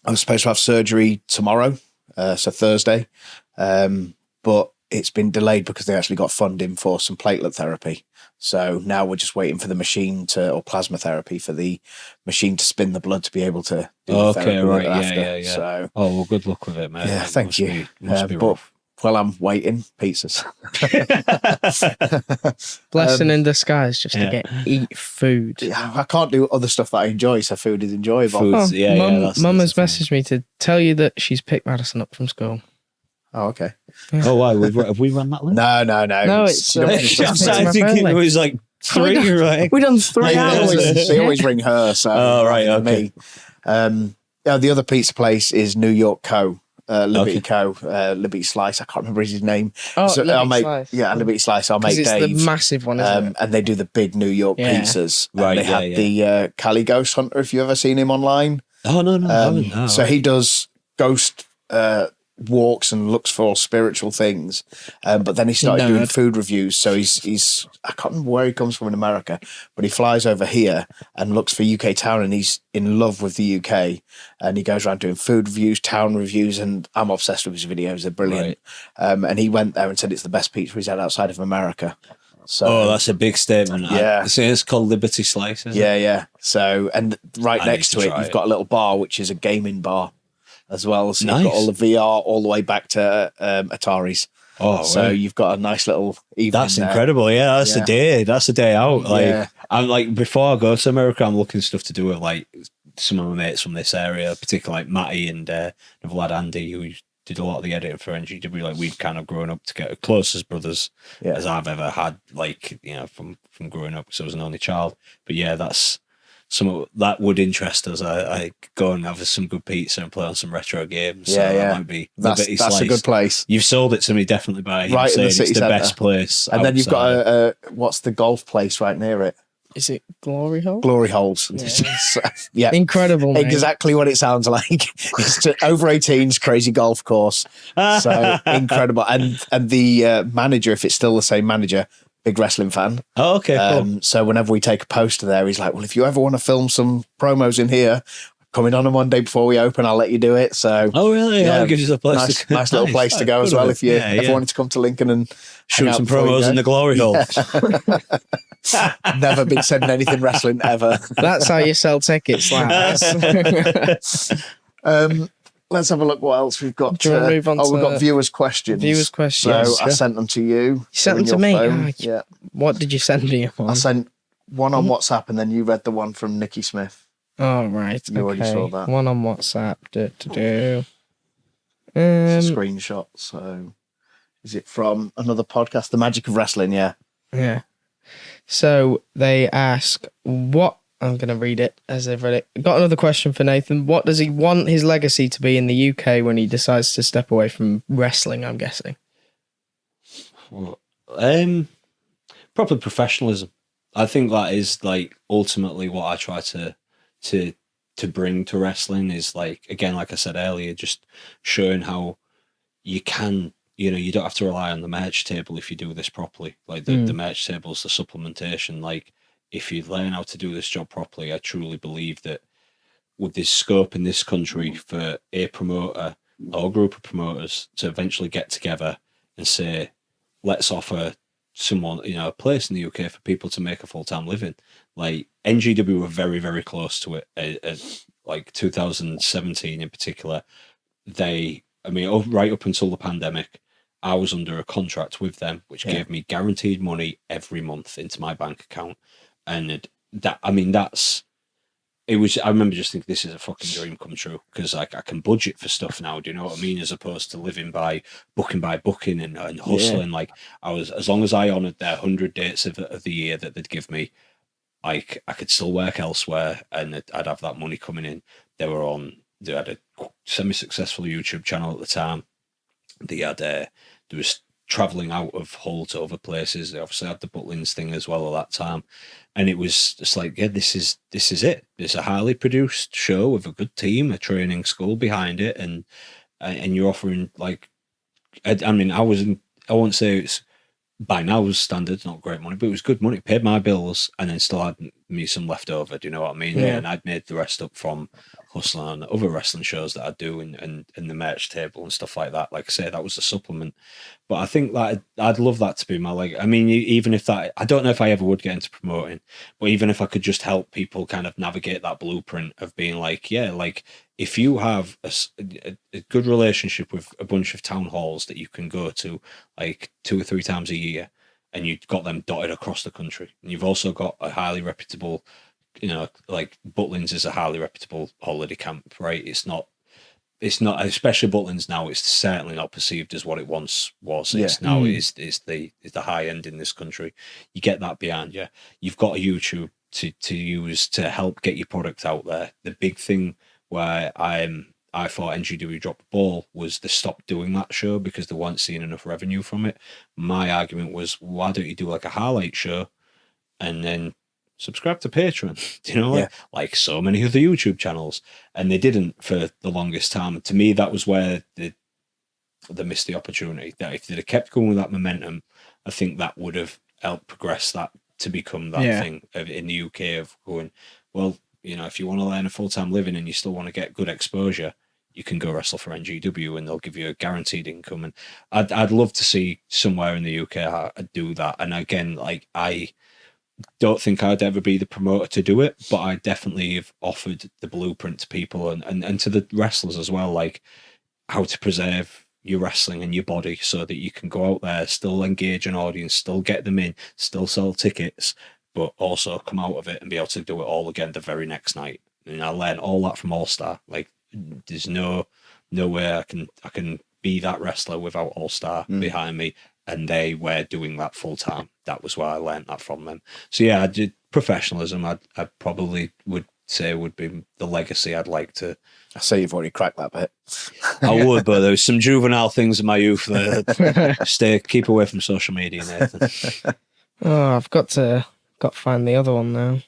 I was supposed to have surgery tomorrow, so Thursday, but it's been delayed because they actually got funding for some platelet therapy. So now we're just waiting for the machine or plasma therapy for the machine to spin the blood to be able to do the therapy right, after. yeah. So, Oh well, good luck with it, mate. yeah, It thank must you. Must be But rough. while I'm waiting, pizzas. Blessing in disguise just yeah. to eat food. Yeah, I can't do other stuff that I enjoy, so food is enjoyable. Food. Oh, Yeah, that's Mum has the thing. messaged me to tell you that she's picked Madison up from school. Oh, okay. Oh, why? Have we run that list? No. No, it's- you don't it's finish I'm just- that. starting my thinking birthday. it was like three, right? We done 3 They hours. always ring her. So Oh, right, rather than okay. me. The other pizza place is New York Co. Liberty Okay. Co. Liberty Slice. I can't remember his name. Oh, So Liberty I'll make Slice. Liberty Slice. I'll 'Cause make it's Dave. the massive one, isn't it? And they do the big New York Yeah. pizzas. And Right, they yeah, had the Cali Ghost Hunter. If you ever seen him online, Oh no, I haven't. No, so right. he does ghost walks and looks for spiritual things, but then he started doing Nerd. food reviews. So he's I can't remember where he comes from in America, but he flies over here and looks for UK town, and he's in love with the UK, and he goes around doing food reviews, town reviews, and I'm obsessed with his videos. They're brilliant. And he went there and said it's the best pizza he's had outside of America. So Oh, that's a big statement. Yeah. So it's called Liberty Slice, isn't it? yeah. So and right I next need to to it, try you've it. got a little bar which is a gaming bar as well. So Nice. you've got all the VR all the way back to Ataris. Oh, So right. you've got a nice little evening. That's there. incredible. Yeah, that's Yeah. the day. That's the day out. Like Yeah. I'm like before I go to America, I'm looking stuff to do with like some of my mates from this area, particularly like Matty and another lad Andy, who did a lot of the editing for NGW. Like we've kind of grown up together, close as brothers Yeah. as I've ever had. Like from growing up, because I was an only child. But yeah, that's some that would interest us. I go and have some good pizza and play on some retro games. So that might be That's Liberty a Slice. good place. You've sold it to me definitely by him Right in the saying city it's the centre. best place. And then you've got outside. what's the golf place right near it? Is it Glory Hole? Glory Holes. Yeah. Incredible, mate. Exactly what it sounds like. It's over 18s crazy golf course. So incredible. And the manager, if it's still the same manager, big wrestling fan. Oh, okay, cool. So whenever we take a poster there, he's like, well, if you ever want to film some promos in here, coming on one day before we open, I'll let you do it. So Oh, really? yeah, Oh, it gives you a place nice little place to go Good as of well it. if you Yeah, ever yeah. wanted to come to Lincoln and Shoot hang out some before you promos go. in the glory hole. Never been sending anything wrestling ever. That's how you sell tickets, lads. Let's have a look what else we've got. Do you wanna move on we've to got viewers' questions. viewers' questions? So I sent them to you. You sent They're them in to your me? phone. Ah, Yeah. What did you send me I on? sent one on WhatsApp and then you read the one from Nikki Smith. Oh, right. You already okay. saw that. One on WhatsApp. It's a screenshot. So is it from another podcast, The Magic of Wrestling? Yeah. Yeah. So they ask, what? I'm going to read it as they've read it. Got another question for Nathan. What does he want his legacy to be in the UK when he decides to step away from wrestling, I'm guessing? Proper professionalism. I think that is like ultimately what I try to bring to wrestling is like, again, like I said earlier, just showing how you can, you don't have to rely on the merch table if you do this properly. Like the merch table's the supplementation. Like if you learn how to do this job properly, I truly believe that with this scope in this country for a promoter or a group of promoters to eventually get together and say, let's offer someone, a place in the UK for people to make a full-time living. Like NGW were very, very close to it. Like 2017 in particular, right up until the pandemic, I was under a contract with them, which gave me guaranteed money every month into my bank account. And I remember just thinking, this is a fucking dream come true, because I can budget for stuff now. Do you know what I mean? As opposed to living by booking and hustling. Like as long as I honoured their 100 dates of the year that they'd give me, like I could still work elsewhere and I'd have that money coming in. They had a semi-successful YouTube channel at the time. There was travelling out of Hull to other places. They obviously had the Butlins thing as well at that time. And it was just like, this is it. It's a highly produced show with a good team, a training school behind it, and you're offering like, I won't say it's by now's standards not great money, but it was good money. It paid my bills and then still had me some left over. Do you know what I mean? Yeah. And I'd made the rest up from hustling on other wrestling shows that I do and the merch table and stuff like that. Like I say, that was a supplement. But I think that I'd love that to be my even if that, I don't know if I ever would get into promoting, but even if I could just help people kind of navigate that blueprint of being like, if you have a good relationship with a bunch of town halls that you can go to like 2 or 3 times a year, and you've got them dotted across the country, and you've also got a highly reputable, like Butlins is a highly reputable holiday camp, right? It's not, especially Butlins now, it's certainly not perceived as what it once was. Yeah. It's now is the high end in this country. You get that behind you. You've got a YouTube to use to help get your product out there. The big thing where I thought NGW dropped the ball was they stopped doing that show because they weren't seeing enough revenue from it. My argument was, why don't you do like a highlight show and then subscribe to Patreon? Do you know, like so many other YouTube channels, and they didn't for the longest time. To me, that was where they missed the opportunity. That if they'd have kept going with that momentum, I think that would have helped progress that to become that thing in the UK of going, well, if you want to earn a full-time living and you still want to get good exposure, you can go wrestle for NGW and they'll give you a guaranteed income. And I'd love to see somewhere in the UK do that. And again, like I don't think I'd ever be the promoter to do it, but I definitely have offered the blueprint to people and to the wrestlers as well, like how to preserve your wrestling and your body so that you can go out there, still engage an audience, still get them in, still sell tickets, but also come out of it and be able to do it all again the very next night. And I learned all that from All Star. Like there's no way I can be that wrestler without All Star behind me, and they were doing that full time. That was where I learned that from them. So yeah, I did professionalism. I probably would say would be the legacy I'd like to. I say you've already cracked that bit. I would, but there was some juvenile things in my youth that keep away from social media, Nathan. Oh, I've got to find the other one now.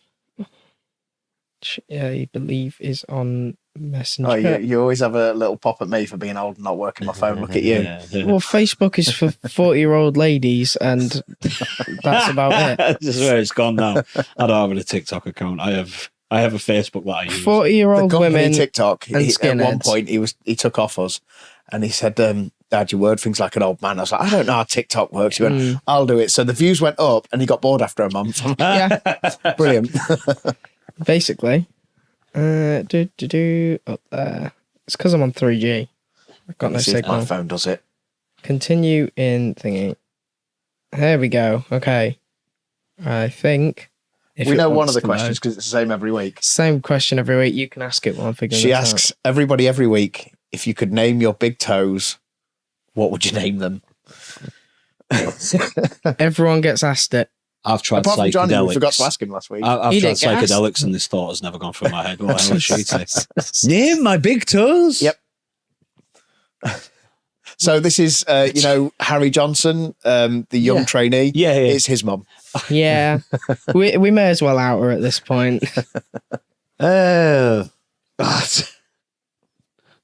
I believe is on Messenger. Oh, you always have a little pop at me for being old and not working my phone. Look at you. Well, Facebook is for 40-year-old ladies, and that's about it. This is where it's gone now. I don't have a TikTok account. I have a Facebook that I use. 40-year-old women TikTok. and skinheads. At one point, he took off us, and he said, Dad, you word things like an old man. I was like, I don't know how TikTok works. He went, I'll do it. So the views went up, and he got bored after a month. Yeah, Brilliant. basically. Up there. It's because I'm on 3G. I've got no signal. My phone does it. Continue in thingy. There we go. Okay. I think. We know one of the questions because it's the same every week. Same question every week. You can ask it while I'm figuring She this asks everybody every week, if you could name your big toes, what would you name them? out. Everyone gets asked it. I've tried Apart from Johnny, we psychedelics. forgot to ask him last week. I've He tried didn't get asked. psychedelics and this thought has never gone through my head. What the hell is she say? Name my big toes. Yep. So this is, Harry Johnson, the young trainee. Yeah. It's his mum. Yeah. we may as well out her at this point. Oh, God.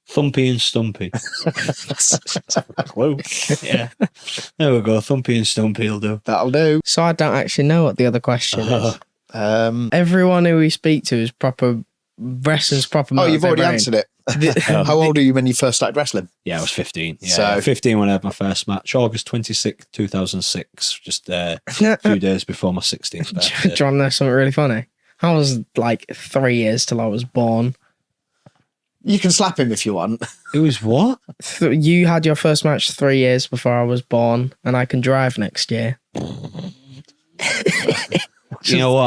Thumpy and Stumpy. Clue. Yeah. There we go. Thumpy and Stumpy will do. That'll do. So I don't actually know what the other question is. Everyone who we speak to is proper wrestling's proper. Oh, you've already brain. answered it. How old are you when you first started wrestling? Yeah, I was 15. Yeah, So- 15 when I had my first match, August 26th, 2006, just a few days before my 16th Do birthday. you want to know something really funny? I was like 3 years till I was born. You can slap him if you want. It was what? You had your first match 3 years before I was born, and I can drive next year. You know what?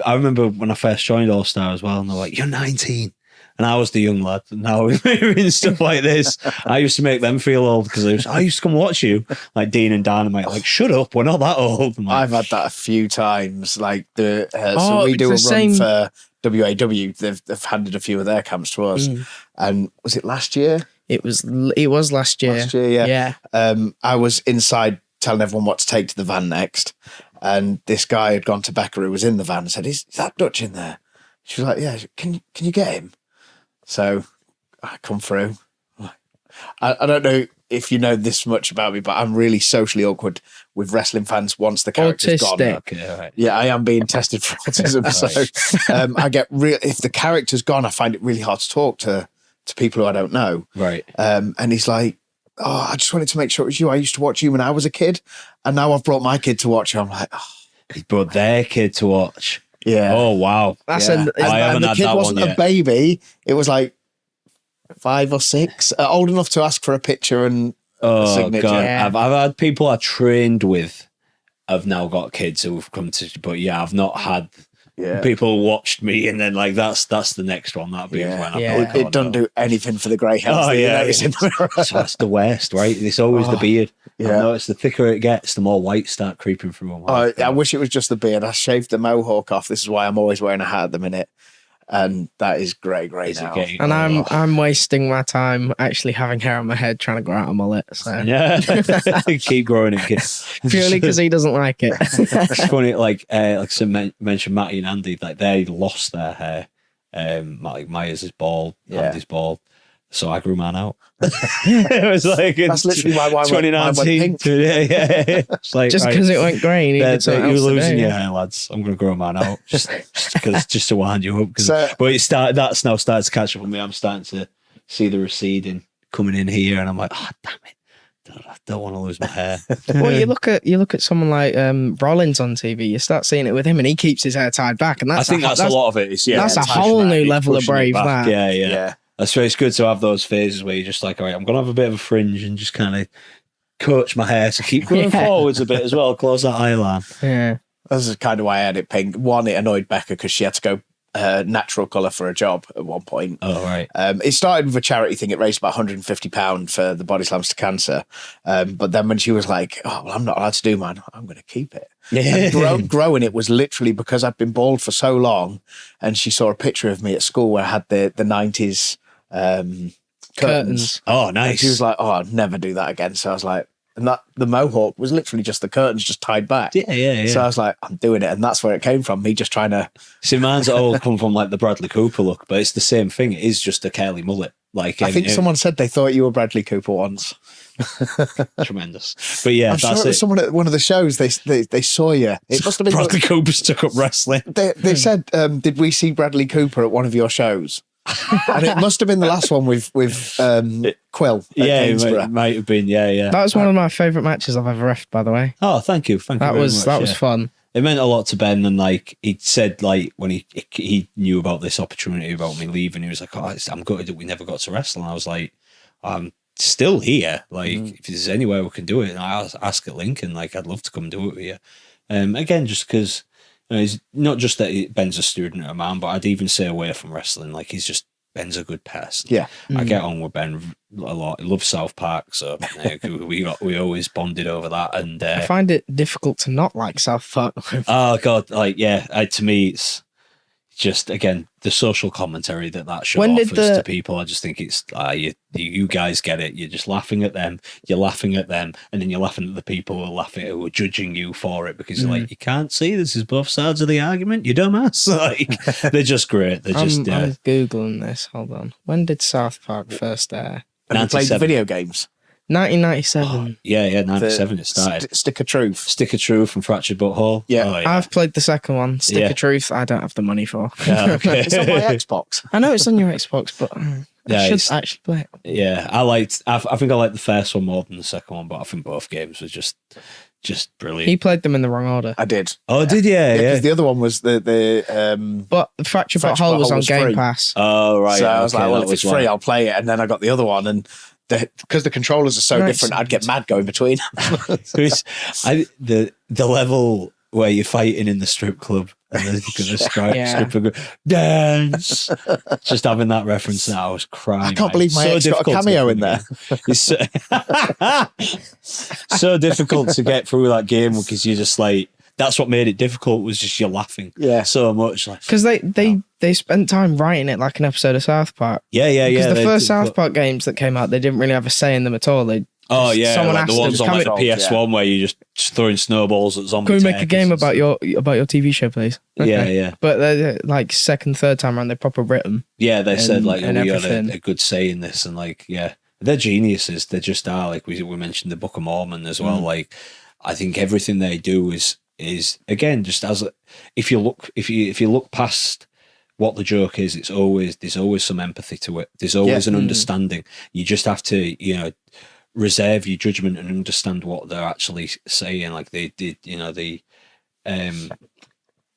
I remember when I first joined All Star as well, and they're like, "You're 19," and I was the young lad. And now we're doing stuff like this. I used to make them feel old because I used to come watch you, like Dean and Dynamite. Like, shut up, we're not that old. I'm like, I've had that a few times. Like so Oh, we do a it's the run same- for WAW. They've handed a few of their camps to us. And was it last year? It was last year. Last year, yeah. Yeah. I was inside telling everyone what to take to the van next, and this guy had gone to Becca who was in the van and said, "Is that Dutch in there?" She was like, "Yeah, can you get him?" So I come through. I don't know if you know this much about me, but I'm really socially awkward with wrestling fans once the character's gone. Autistic. okay, all right. Yeah, I am being tested for autism. So I get real. If the character's gone, I find it really hard to talk to people who I don't know. Right. And he's like, "Oh, I just wanted to make sure it was you. I used to watch you when I was a kid, and now I've brought my kid to watch you." I'm like, "Oh, He brought their kid to watch. yeah." Oh, wow. That's yeah. a, I haven't And the had kid that wasn't one a yet. baby. It was like 5 or 6, old enough to ask for a picture and a Oh, signature. God. Yeah. I've had people I trained with have now got kids who've come to, but yeah, I've not had Yeah. people watched me, and then like that's the next one. That'd be Yeah. when I'm Yeah. like, It doesn't do anything for the grey hairs. Oh, that you yeah, notice in the mirror. So that's the worst, right? It's always the beard. yeah. I notice the thicker it gets, the more white start creeping through them. I wish it was just the beard. I shaved the mohawk off. This is why I'm always wearing a hat at the minute. And that is grey Is it now. getting- and oh. I'm wasting my time actually having hair on my head trying to grow out a mullet. So Yeah, keep growing it, kids. purely because he doesn't like it. It's funny, like I mentioned Matty and Andy, like they lost their hair. Like Myers is bald, Yeah. Andy's bald, so I grew mine out. It was like That's literally why mine went 2019. pink. Yeah. It's like Just right, because it went grey, he did something you're else losing today. your hair, lads. I'm going to grow mine out just to wind you up. So- But that's now started to catch up with me. I'm starting to see the receding coming in here, and I'm like, oh damn it. I don't want to lose my hair. Well, you look at someone like Rollins on TV. You start seeing it with him, and he keeps his hair tied back, and I think that's a lot of it. It's, yeah, that's a it's whole pushing new it, level of pushing it brave. back. That Yeah, yeah. Yeah. That's why it's good to have those phases where you're just like, all right, I'm going to have a bit of a fringe and just kind of coach my hair to keep going Yeah. forwards a bit as well. Close that eye line. yeah. This is kind of why I had it pink. One, it annoyed Becca because she had to go natural colour for a job at one point. Oh, right. It started with a charity thing. It raised about £150 for the Body Slams to Cancer. But then when she was like, "Oh, well, I'm not allowed to do mine," I'm going to keep it. And growing it was literally because I'd been bald for so long, and she saw a picture of me at school where I had the 90s curtains. Oh, And nice. she was like, "Oh, I'd never do that again." So I was like, and that the mohawk was literally just the curtains just tied back. yeah. So I was like, I'm doing it. And that's where it came from. Me just trying to. See, mine's all come from like the Bradley Cooper look, but it's the same thing. It is just a curly mullet. Like I think someone said they thought you were Bradley Cooper once. tremendous. But yeah, I'm sure that's it was it. someone at one of the shows. They saw you. It must have been. Bradley Cooper's took up wrestling. They said, "Did we see Bradley Cooper at one of your shows?" And it must have been the last one with Quill. At Yeah, Gainsborough. it might have been. Yeah. That was one of my favourite matches I've ever refed, by the way. Oh, thank you. Thank you. That very was much, yeah. fun. It meant a lot to Ben, and like he said, like when he knew about this opportunity about me leaving, he was like, "Oh, I'm gutted that we never got to wrestle." And I was like, "I'm still here. Like, if there's anywhere we can do it, and I ask at Lincoln, like, I'd love to come do it with you." Again, just because it's not just that Ben's a student of mine, but I'd even say away from wrestling, like Ben's a good person. Yeah. I get on with Ben a lot. I love South Park, so we always bonded over that. And I find it difficult to not like South Park. oh god, like yeah, to me it's just again the social commentary that show When did offers to people. I just think it's you guys get it. You're just laughing at them. You're laughing at them, and then you're laughing at the people who are laughing, who are judging you for it because you're like, you can't see this is both sides of the argument. You dumbass. Like they're just great. They're just I'm googling this. Hold on. When did South Park first air? Have you played 97. video games? 1997. Yeah, 97 it started. Stick of Truth. Stick of Truth and Fractured Butthole. Yeah. Oh, I've played the second one. Stick Yeah. of Truth, I don't have the money for. Yeah, okay. It's on my Xbox. I know it's on your Xbox, but Yeah, I it's- should actually play it. Yeah, I think I liked the first one more than the second one, but I think both games were just brilliant. He played them in the wrong order. I did. Oh, did you? Yeah. Because the other one was the But the Fractured Fractured Butthole was Butthole on was Game free. Pass. Oh, right. so I was okay, like, well, that if it's was free, why. I'll play it. And then I got the other one, and because the controllers are so Right. different, I'd get mad going between them. The level where you're fighting in the strip club and then you can describe Yeah. strip and go, dance. Just having that reference now, I was crying. I can't mate. believe my ex got a difficult to cameo get in there. through. It's so difficult to get through that game because you're just like, that's what made it difficult was just you're laughing Yeah. so much. Like, Because they spent time writing it like an episode of South Park. yeah. Because the they first did, South but- Park games that came out, they didn't really have a say in them at all. Oh yeah, someone like the asked ones them, on like "Can the PS1 where you just throwing snowballs at zombies. Can we make a game about your TV show, please? Yeah. But like second, third time around, they proper written. Yeah, they said and- like and we had everything. a good say in this, and like they're geniuses. They just are. Like we mentioned the Book of Mormon as well. Like I think everything they do is again just as if you look past what the joke is, there's always some empathy to it. There's always an understanding. You just have to reserve your judgment and understand what they're actually saying. Like they did,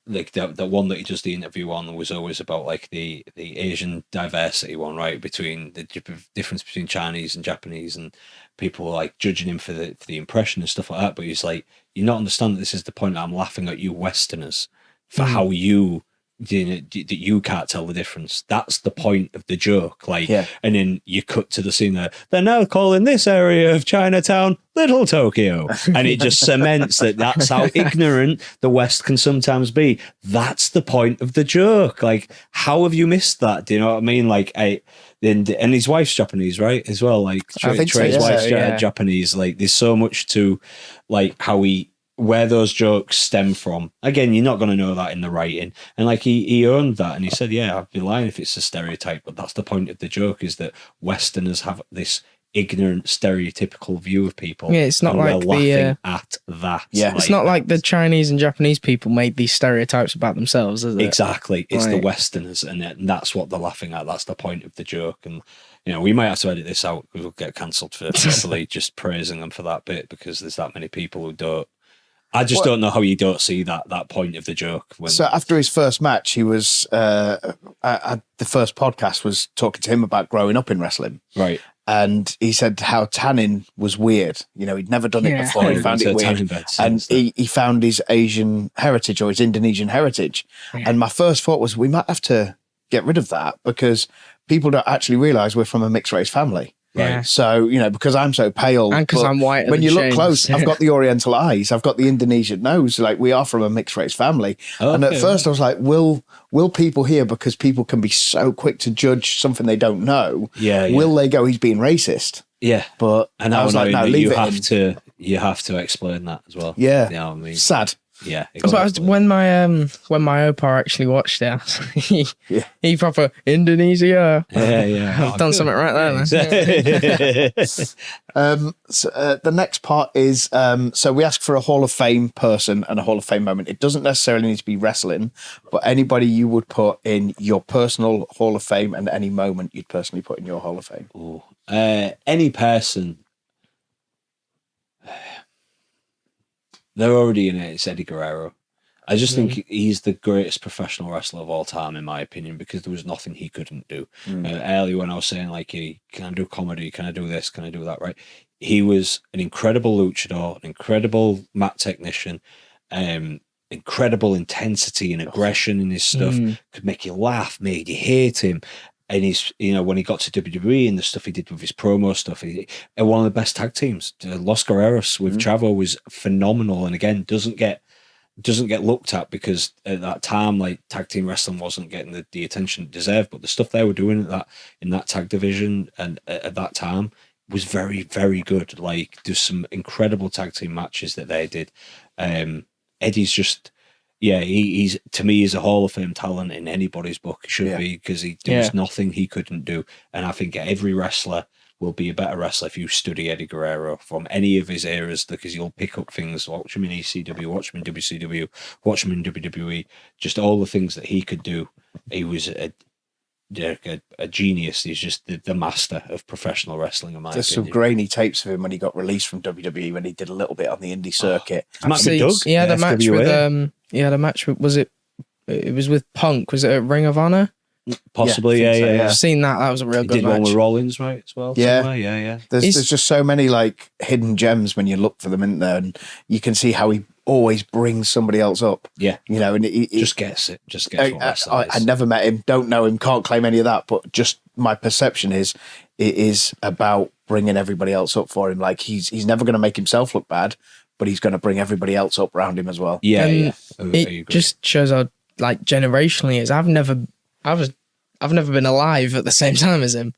like the one that he does the interview on was always about like the Asian diversity one, right? Between the difference between Chinese and Japanese, and people like judging him for the impression and stuff like that. But he's like, you not understand that this is the point. I'm laughing at you Westerners for how that you can't tell the difference. That's the point of the joke. Like, and then you cut to the scene there. They're now calling this area of Chinatown Little Tokyo, and it just cements that's how ignorant the West can sometimes be. That's the point of the joke. Like, how have you missed that? Do you know what I mean? Like, and his wife's Japanese, right? As well. Like, I think so, Trey's yeah. wife's Yeah. Japanese. Like, there's so much to like where those jokes stem from. Again, you're not going to know that in the writing. And like he owned that, and he said, yeah, I'd be lying if it's a stereotype, but that's the point of the joke, is that Westerners have this ignorant, stereotypical view of people. Yeah, it's not and like we're laughing the, at that. Yeah. It's not like the Chinese and Japanese people made these stereotypes about themselves, is it? Exactly. It's the Right. Westerners, and that's what they're laughing at. That's the point of the joke. And we might have to edit this out because we'll get cancelled for probably just praising them for that bit, because there's that many people who don't. I just don't know how you don't see that point of the joke. So after his first match, he was the first podcast was talking to him about growing up in wrestling, right. and he said how tanning was weird. He'd never done it Yeah. before. He found it So weird, tanning beds, and yeah. he found his Asian heritage or his Indonesian heritage. And my first thought was, we might have to get rid of that, because people don't actually realise we're from a mixed race family. Yeah. So, because I'm so pale. And because but I'm white. when you look close, I've got the Oriental eyes, I've got the Indonesian nose. Like, we are from a mixed race family. And at first I was like, will people here, because people can be so quick to judge something they don't know, will they go, he's being racist? Yeah. But And I was like, no, leave it in. you have to explain that as well. Yeah. You know what I mean? Sad. Yeah. But Exactly. when my Opa actually watched it, he proper Indonesia. Yeah. I've done something right there. Then. So, the next part is so we ask for a Hall of Fame person and a Hall of Fame moment. It doesn't necessarily need to be wrestling, but anybody you would put in your personal Hall of Fame, and any moment you'd personally put in your Hall of Fame. Ooh. Any person. They're already in it. It's Eddie Guerrero. I just think he's the greatest professional wrestler of all time, in my opinion, because there was nothing he couldn't do. Earlier, when I was saying, like, can I do comedy? Can I do this? Can I do that? Right? He was an incredible luchador, an incredible mat technician, incredible intensity and aggression in his stuff. Could make you laugh, made you hate him. And he's, when he got to WWE and the stuff he did with his promo stuff, one of the best tag teams. Los Guerreros with Chavo was phenomenal, and again doesn't get looked at, because at that time, like, tag team wrestling wasn't getting the attention it deserved. But the stuff they were doing in that tag division and at that time was very, very good. Like, there's some incredible tag team matches that they did. Eddie's just. Yeah, he's to me, he's a Hall of Fame talent in anybody's book. He should be, because there was nothing he couldn't do. And I think every wrestler, will be a better wrestler if you study Eddie Guerrero from any of his eras, because you'll pick up things. Watch him in ECW, watch him in WCW, watch him in WWE. Just all the things that he could do. He was a genius. He's just the master of professional wrestling, in my There's opinion. some grainy tapes of him when he got released from WWE, when he did a little bit on the indie circuit. Matt McDoug, He had a match FWA. with he had a match with, it was with Punk, was it at Ring of Honor? Possibly, Yeah, I think so, yeah. I've seen that was a real He good did one match. with Rollins, right, as well? Yeah. somewhere? Yeah. There's just so many like hidden gems when you look for them in there, and you can see how he always brings somebody else up. Yeah. You know, and he Just gets it. Just gets what wrestling I is. never met him, don't know him, can't claim any of that, but just my perception is it is about bringing everybody else up for him. Like he's never going to make himself look bad, but he's going to bring everybody else up around him as well. Yeah, And yeah. I agree. It just shows how like generationally it is. I've never been alive at the same time as him,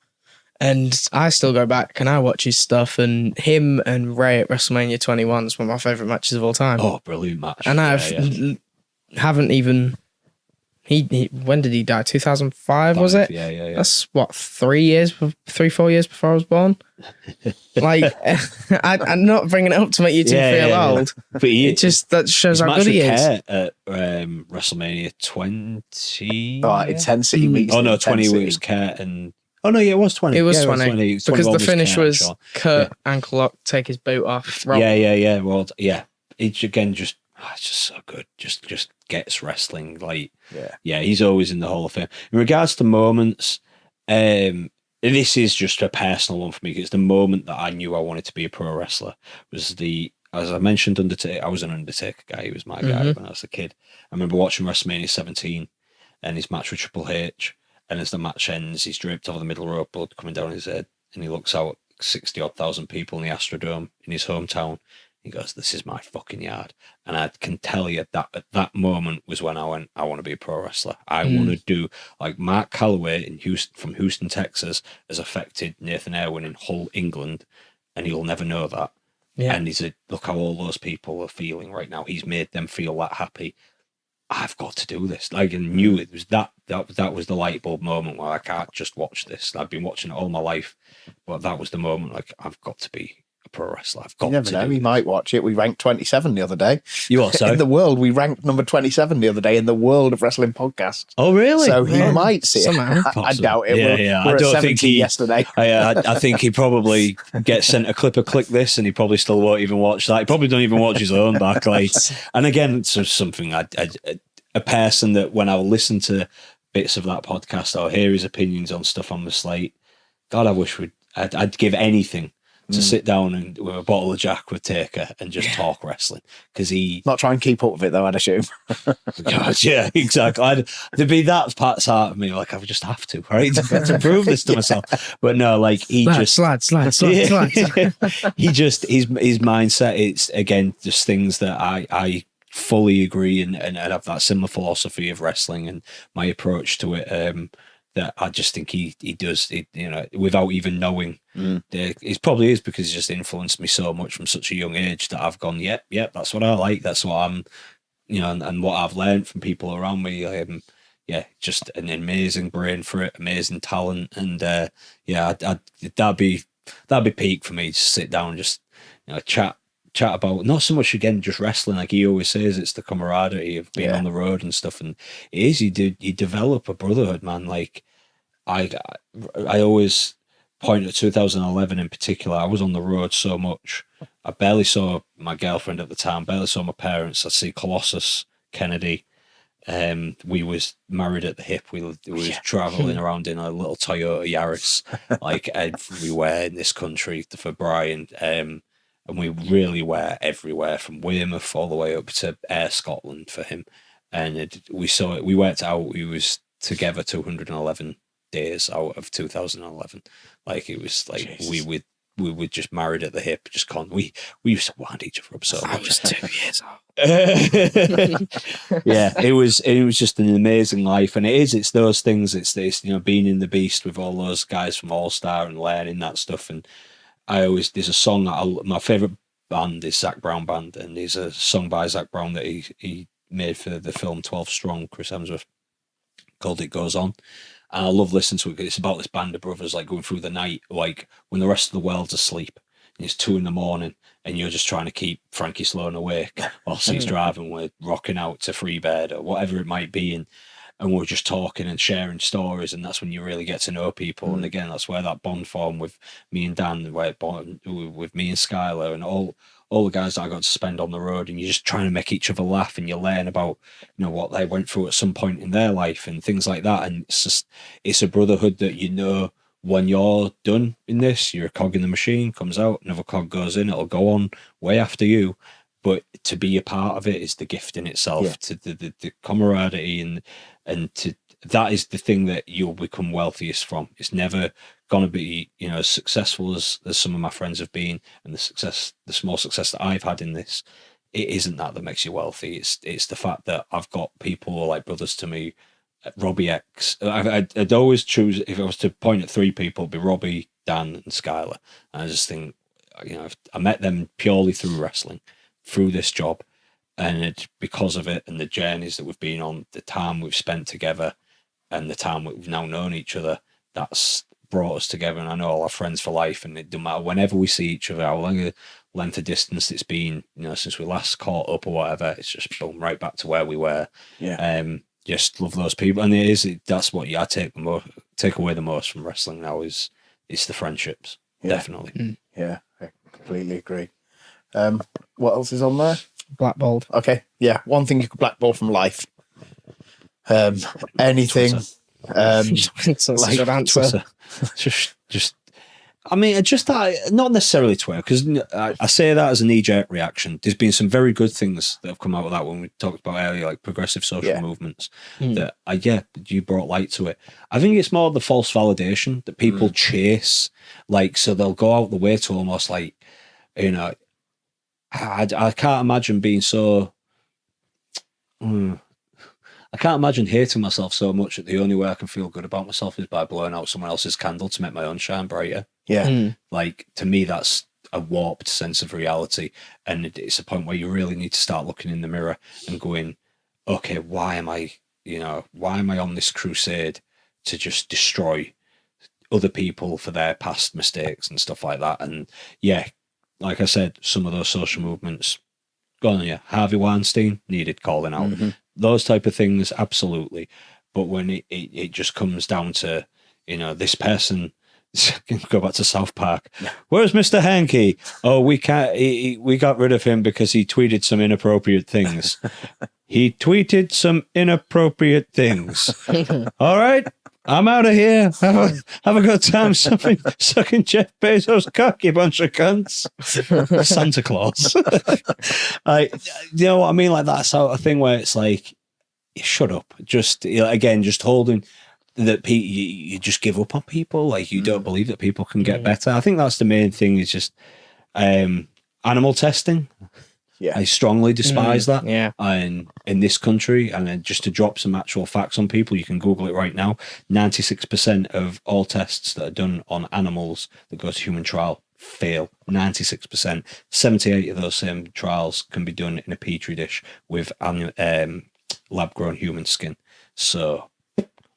and I still go back and I watch his stuff. And him and Ray at WrestleMania 21 is one of my favorite matches of all time. Oh, brilliant match. and I Yeah. haven't even. He when did he die? 2005 was it? Yeah. That's what 4 years before I was born. Like I'm not bringing it up to make you two feel old. But he, It just that shows his how match good he with is. Kerr at WrestleMania 20. Oh, intensity meets Oh no, 20 intensity. was Kerr and. Oh no, yeah, it was 20. It was Yeah, 20 It because 21 the finish Kerr and was Shawn. Kurt ankle lock, take his boot off. Rob. Yeah. Well, yeah. It's again just it's just so good. Just gets wrestling like he's always in the Hall of Fame. In regards to moments, this is just a personal one for me. It's the moment that I knew I wanted to be a pro wrestler. Was as I mentioned, Undertaker. I was an Undertaker guy. He was my guy when I was a kid. I remember watching WrestleMania 17 and his match with Triple H. And as the match ends, he's draped over the middle rope, blood coming down his head, and he looks out at 60-odd thousand people in the Astrodome in his hometown. He goes, "This is my fucking yard." And I can tell you that at that moment was when I went, I want to be a pro wrestler. I want to do like Mark Calloway in Houston, from Houston, Texas, has affected Nathan Irwin in Hull, England, and he'll never know that. Yeah. And he's look how all those people are feeling right now. He's made them feel that happy. I've got to do this. Like, I knew it was that was the light bulb moment where I can't just watch this. I've been watching it all my life, but that was the moment. Like, I've got to be a pro wrestler. I've got You never to know, do he this. might watch it. We ranked 27 the other day. You are sorry. In the world, we ranked number 27 the other day in the world of wrestling podcasts. Oh, really? So he Yeah. might see it. Somehow. I doubt it. Yeah. We're I at don't 70 think he. yesterday. I think he probably gets sent a clip of "click this," and he probably still won't even watch that. He probably don't even watch his own back. Like, and again, it's just something a person that when I'll listen to bits of that podcast, I'll hear his opinions on stuff on the slate. God, I wish I'd give anything to sit down and with a bottle of Jack with Taker and just talk wrestling, because he. Not try and keep up with it, though, I'd assume. God, yeah, exactly. There'd be that part of me, like I would just have to, right, to prove this to myself. But no, like he Slide. he just his mindset. It's again just things that I fully agree and have that similar philosophy of wrestling and my approach to it. That I just think he does it, without even knowing. It probably is because he just influenced me so much from such a young age that I've gone, yep, that's what I like. That's what I'm, and what I've learned from people around me. Just an amazing brain for it, amazing talent, and that'd be peak for me to sit down and just chat about not so much again just wrestling, like he always says, it's the camaraderie of being on the road and stuff, and it is you develop a brotherhood, man. Like I always point at 2011 in particular. I was on the road so much, I barely saw my girlfriend at the time, barely saw my parents. I see Colossus, Kennedy. We was married at the hip. We was traveling around in a little Toyota Yaris, like everywhere in this country for Brian. And we really were everywhere, from Weymouth all the way up to Air Scotland for him. And we saw it. We worked out. We was together 211 days out of 2011. Like it was like Jesus. we were just married at the hip. Just we used to wind each other up so much. I was 2 years old. Yeah, it was just an amazing life, and it's those things. It's this being in the beast with all those guys from All Star and learning that stuff. And there's a song that my favorite band is Zac Brown Band, and there's a song by Zac Brown that he made for the film 12 Strong, Chris Hemsworth, called "It Goes On," And I love listening to it. 'Cause it's about this band of brothers like going through the night, like when the rest of the world's asleep, and it's 2 a.m, and you're just trying to keep Frankie Sloan awake whilst he's driving. We're rocking out to Free Bed or whatever it might be, and we're just talking and sharing stories, and that's when you really get to know people. And again, that's where that bond formed with me and Dan, where it bond with me and Skylar, and all the guys that I got to spend on the road. And you're just trying to make each other laugh, and you learn about what they went through at some point in their life and things like that. And it's a brotherhood that when you're done in this, you're a cog in the machine, comes out, another cog goes in, it'll go on way after you. But to be a part of it is the gift in itself, to the camaraderie and to that is the thing that you'll become wealthiest from. It's never gonna be as successful as some of my friends have been, and the small success that I've had in this. It isn't that makes you wealthy. It's the fact that I've got people who are like brothers to me. Robbie X. I'd always choose, if I was to point at 3 people, it'd be Robbie, Dan, and Skylar. And I just think, I met them purely through wrestling, through this job, and because of it and the journeys that we've been on, the time we've spent together and the time we've now known each other, that's brought us together. And I know all our friends for life, and it doesn't matter whenever we see each other, how long a length of distance it's been, since we last caught up or whatever, it's just boom, right back to where we were. Just love those people, and that's what I take away the most from wrestling now is the friendships. Definitely. Yeah, I completely agree. What else is on there? Blackballed. Okay, yeah. One thing you could blackball from life. Anything. That's a good answer. Twitter. just. I mean, just that, not necessarily Twitter, because I say that as a knee-jerk reaction. There's been some very good things that have come out of that when we talked about earlier, like progressive social movements, that, you brought light to it. I think it's more the false validation that people chase, so they'll go out the way to almost I can't imagine being so... I can't imagine hating myself so much that the only way I can feel good about myself is by blowing out someone else's candle to make my own shine brighter. Yeah. To me, that's a warped sense of reality. And it's a point where you really need to start looking in the mirror and going, okay, why am I on this crusade to just destroy other people for their past mistakes and stuff like that? And like I said, some of those social movements, go on, Harvey Weinstein needed calling out. Those type of things, absolutely. But when it just comes down to, this person, go back to South Park. Where's Mr. Hankey? Oh, we got rid of him because he tweeted some inappropriate things. He tweeted some inappropriate things. All right, I'm out of here. Have a good time sucking Jeff Bezos' cock, you bunch of cunts. Santa Claus. You know what I mean? Like that sort of thing where it's like, shut up. Just just holding that you just give up on people. Like you don't believe that people can get better. I think that's the main thing. Is just animal testing. Yeah, I strongly despise that. Yeah, and in this country, and then just to drop some actual facts on people, you can Google it right now. 96% of all tests that are done on animals that go to human trial fail. 96%. 78 of those same trials can be done in a petri dish with lab-grown human skin. So,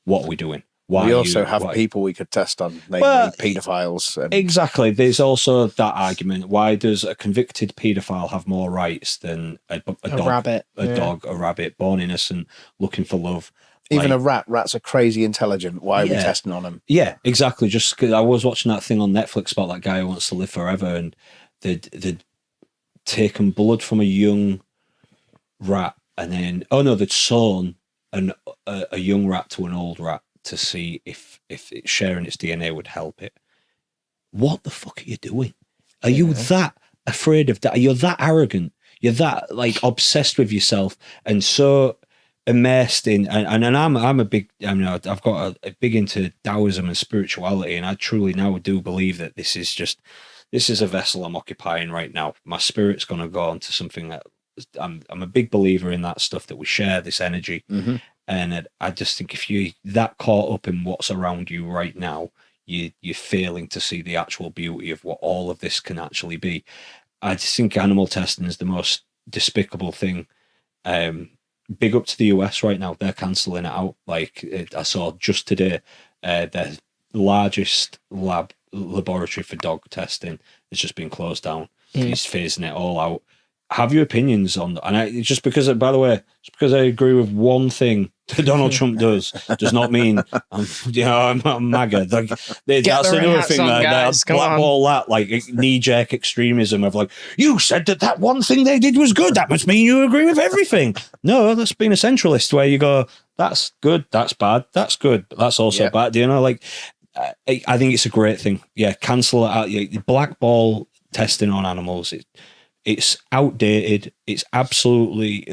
what are we doing? We also have people we could test on, namely paedophiles. Exactly. There's also that argument. Why does a convicted paedophile have more rights than a dog, rabbit? A rabbit, born innocent, looking for love? Even a rat. Rats are crazy intelligent. Why are we testing on them? Yeah, exactly. Just because I was watching that thing on Netflix about that guy who wants to live forever, and they'd taken blood from a young rat, and then they'd sewn a young rat to an old rat to see if sharing its DNA would help it. What the fuck are you doing? Are you that afraid of that? Are you that arrogant? You're that obsessed with yourself and so immersed in and I'm a big I've got a big into Taoism and spirituality, and I truly now do believe that this is a vessel I'm occupying right now. My spirit's gonna go on to something that I'm a big believer in, that stuff that we share, this energy. And I just think if you're that caught up in what's around you right now, you're failing to see the actual beauty of what all of this can actually be. I just think animal testing is the most despicable thing big up to the US right now. They're cancelling it out. I saw just today, their largest laboratory for dog testing has just been closed down. He's phasing it all out. Have your opinions on that? And just because, by the way, just because I agree with one thing that Donald Trump does not mean I'm MAGA. That's another thing that blackball that knee-jerk extremism of you said that one thing they did was good. That must mean you agree with everything. No, that's being a centralist where you go, that's good, that's bad, that's good, but that's also bad. I think it's a great thing. Yeah, cancel it out. Blackball testing on animals. It's outdated. It's absolutely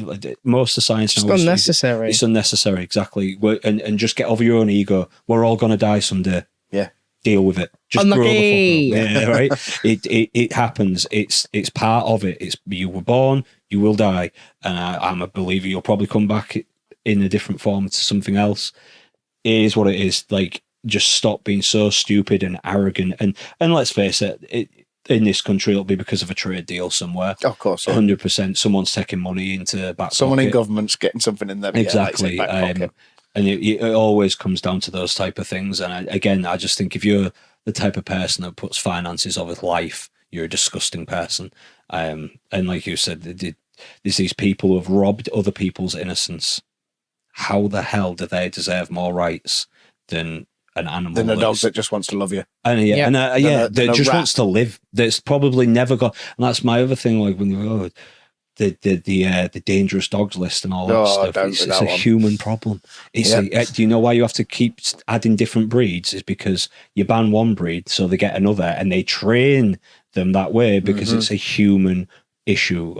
most of the science it's now. Unnecessary. It's unnecessary, exactly. And just get over your own ego. We're all gonna die someday. Yeah. Deal with it. Just grow the fuck up. Yeah, right. It happens. It's part of it. You were born. You will die. And I'm a believer. You'll probably come back in a different form to something else. It is what it is. Just stop being so stupid and arrogant. And let's face it. In this country, it'll be because of a trade deal somewhere. Of course, 100%. Someone's taking money into back someone pocket. in government's getting something in there. Exactly. And it always comes down to those type of things. And I just think if you're the type of person that puts finances over life, you're a disgusting person. And like you said, there's these people who have robbed other people's innocence. How the hell do they deserve more rights than an animal? Than a dog that just wants to love you. And that just wants to live. That's probably never got. And that's my other thing. When you go, the dangerous dogs list and all that stuff. It's a human problem. Do you know why you have to keep adding different breeds? Is because you ban one breed, so they get another, and they train them that way because it's a human issue.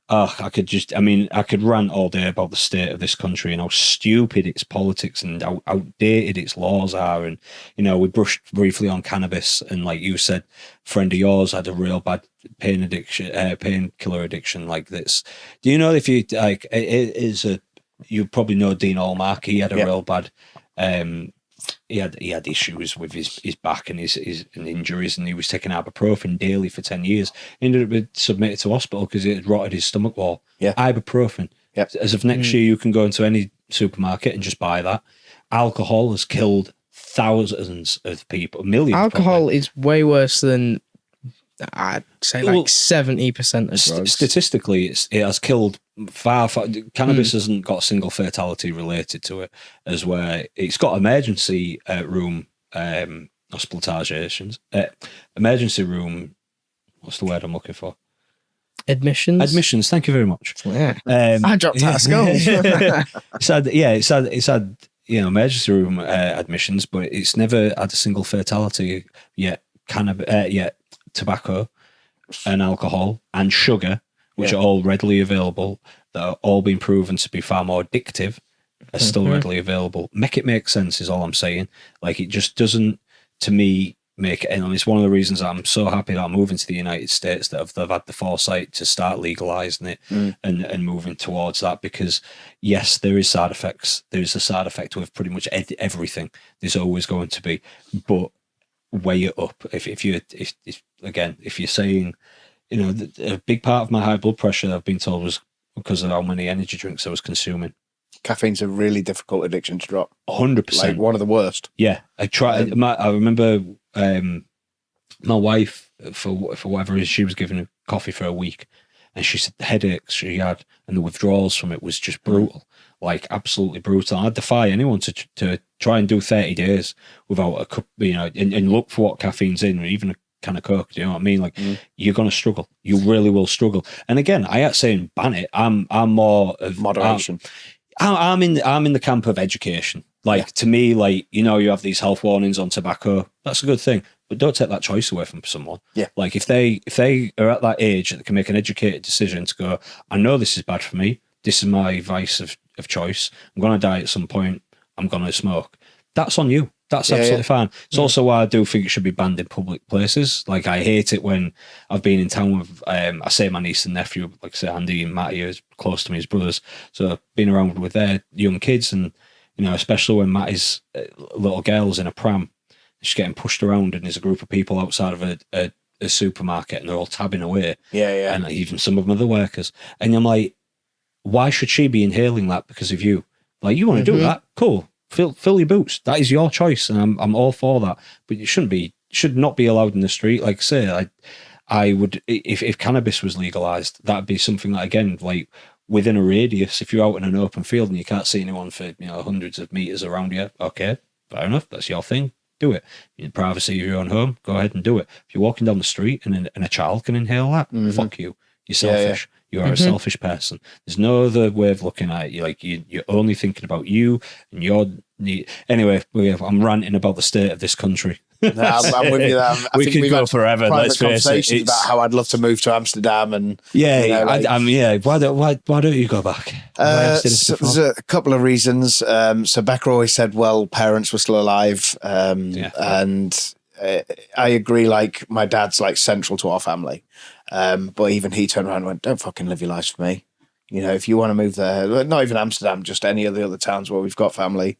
I could rant all day about the state of this country and how stupid its politics and how outdated its laws are. And, we brushed briefly on cannabis, and like you said, a friend of yours had a real bad painkiller addiction like this. Do you know if you, you probably know Dean Allmark, he had a real bad, he had issues with his back and his injuries, and he was taking ibuprofen daily for 10 years. He ended up being submitted to hospital because it had rotted his stomach wall. Yeah. Ibuprofen. Yep. As of next year, you can go into any supermarket and just buy that. Alcohol has killed thousands of people, millions. Alcohol is way worse than, I'd say, 70% of drugs. Statistically, it has killed far. Cannabis hasn't got a single fatality related to it, as where it's got emergency room hospitalizations. Emergency room, what's the word I'm looking for? Admissions. Thank you very much. Yeah. I dropped out of school. It's had emergency room admissions, but it's never had a single fatality yet. Tobacco and alcohol and sugar, which are all readily available, that are all been proven to be far more addictive, are still readily available. Make it make sense is all I'm saying. It just doesn't, to me, make it. And it's one of the reasons I'm so happy that I'm moving to the United States, that they've had the foresight to start legalizing it and moving towards that, because yes, there is side effects. There's a side effect with pretty much everything. There's always going to be, but weigh it up. If you're saying, a big part of my high blood pressure, I've been told, was because of how many energy drinks I was consuming. Caffeine's a really difficult addiction to drop. 100%. One of the worst. Yeah, I tried. I remember my wife, for whatever it is, she was given a coffee for a week, and she said the headaches she had and the withdrawals from it was just brutal. Absolutely brutal. I defy anyone to try and do 30 days without a cup, and look for what caffeine's in, or even a can of Coke. Do you know what I mean? You're going to struggle. You really will struggle. And again, I ain't saying ban it. I'm more of moderation. I'm in the camp of education. To me, you have these health warnings on tobacco. That's a good thing, but don't take that choice away from someone. Yeah. If they are at that age that they can make an educated decision to go, I know this is bad for me. This is my vice of choice. I'm going to die at some point. I'm going to smoke. That's on you. That's absolutely fine. It's also why I do think it should be banned in public places. I hate it when I've been in town with, I say my niece and nephew, like I say, Andy and Matty are close to me as brothers. So I've been around with their young kids, and, especially when Matty's little girl's in a pram, she's getting pushed around, and there's a group of people outside of a supermarket, and they're all tabbing away. Yeah. And even some of them are the workers. And I'm like, why should she be inhaling that because of you? Like, you want to do that? Cool. Fill your boots. That is your choice, and I'm all for that. But it should not be allowed in the street. Like I say, I would, if cannabis was legalized, that'd be something that, again, like within a radius, if you're out in an open field and you can't see anyone for hundreds of meters around you, okay, fair enough, that's your thing. Do it. In the privacy of your own home, go ahead and do it. If you're walking down the street and a child can inhale that, fuck you. You're selfish. You are a selfish person. There's no other way of looking at it. Like you're only thinking about you and your need. Anyway, I'm ranting about the state of this country. No, I'm with you. I we think could we've go had forever. private Let's face it. conversations about how I'd love to move to Amsterdam and Why don't you go back? So there's a couple of reasons. So Becca always said, well, parents were still alive, and I agree. Like my dad's like central to our family, but even he turned around and went, "Don't fucking live your life for me." If you want to move there, not even Amsterdam, just any of the other towns where we've got family,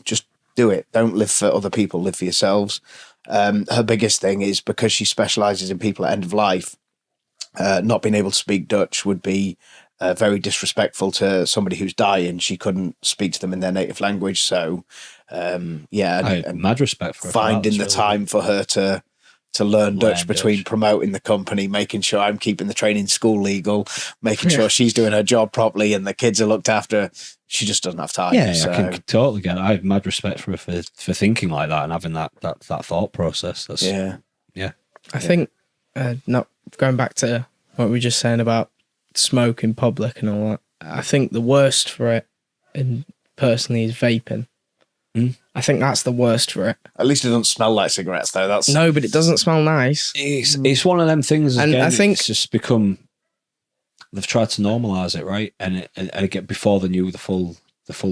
just do it. Don't live for other people, live for yourselves. Her biggest thing is because she specialises in people at end of life, not being able to speak Dutch would be very disrespectful to somebody who's dying. She couldn't speak to them in their native language. So, I had mad respect for her. Finding the time for her to learn Dutch between promoting the company, making sure I'm keeping the training school legal, making sure she's doing her job properly and the kids are looked after. She just doesn't have time. Yeah, so. I can totally get it. I have mad respect for her for thinking like that and having that thought process. That's, yeah. I think, not going back to what we were just saying about smoke in public and all that, I think the worst for it, and personally, is vaping. I think that's the worst for it. At least it doesn't smell like cigarettes, though. No, but it doesn't smell nice. It's one of them things. And again, I think it's just become. They've tried to normalise it, right? And again, before they knew the full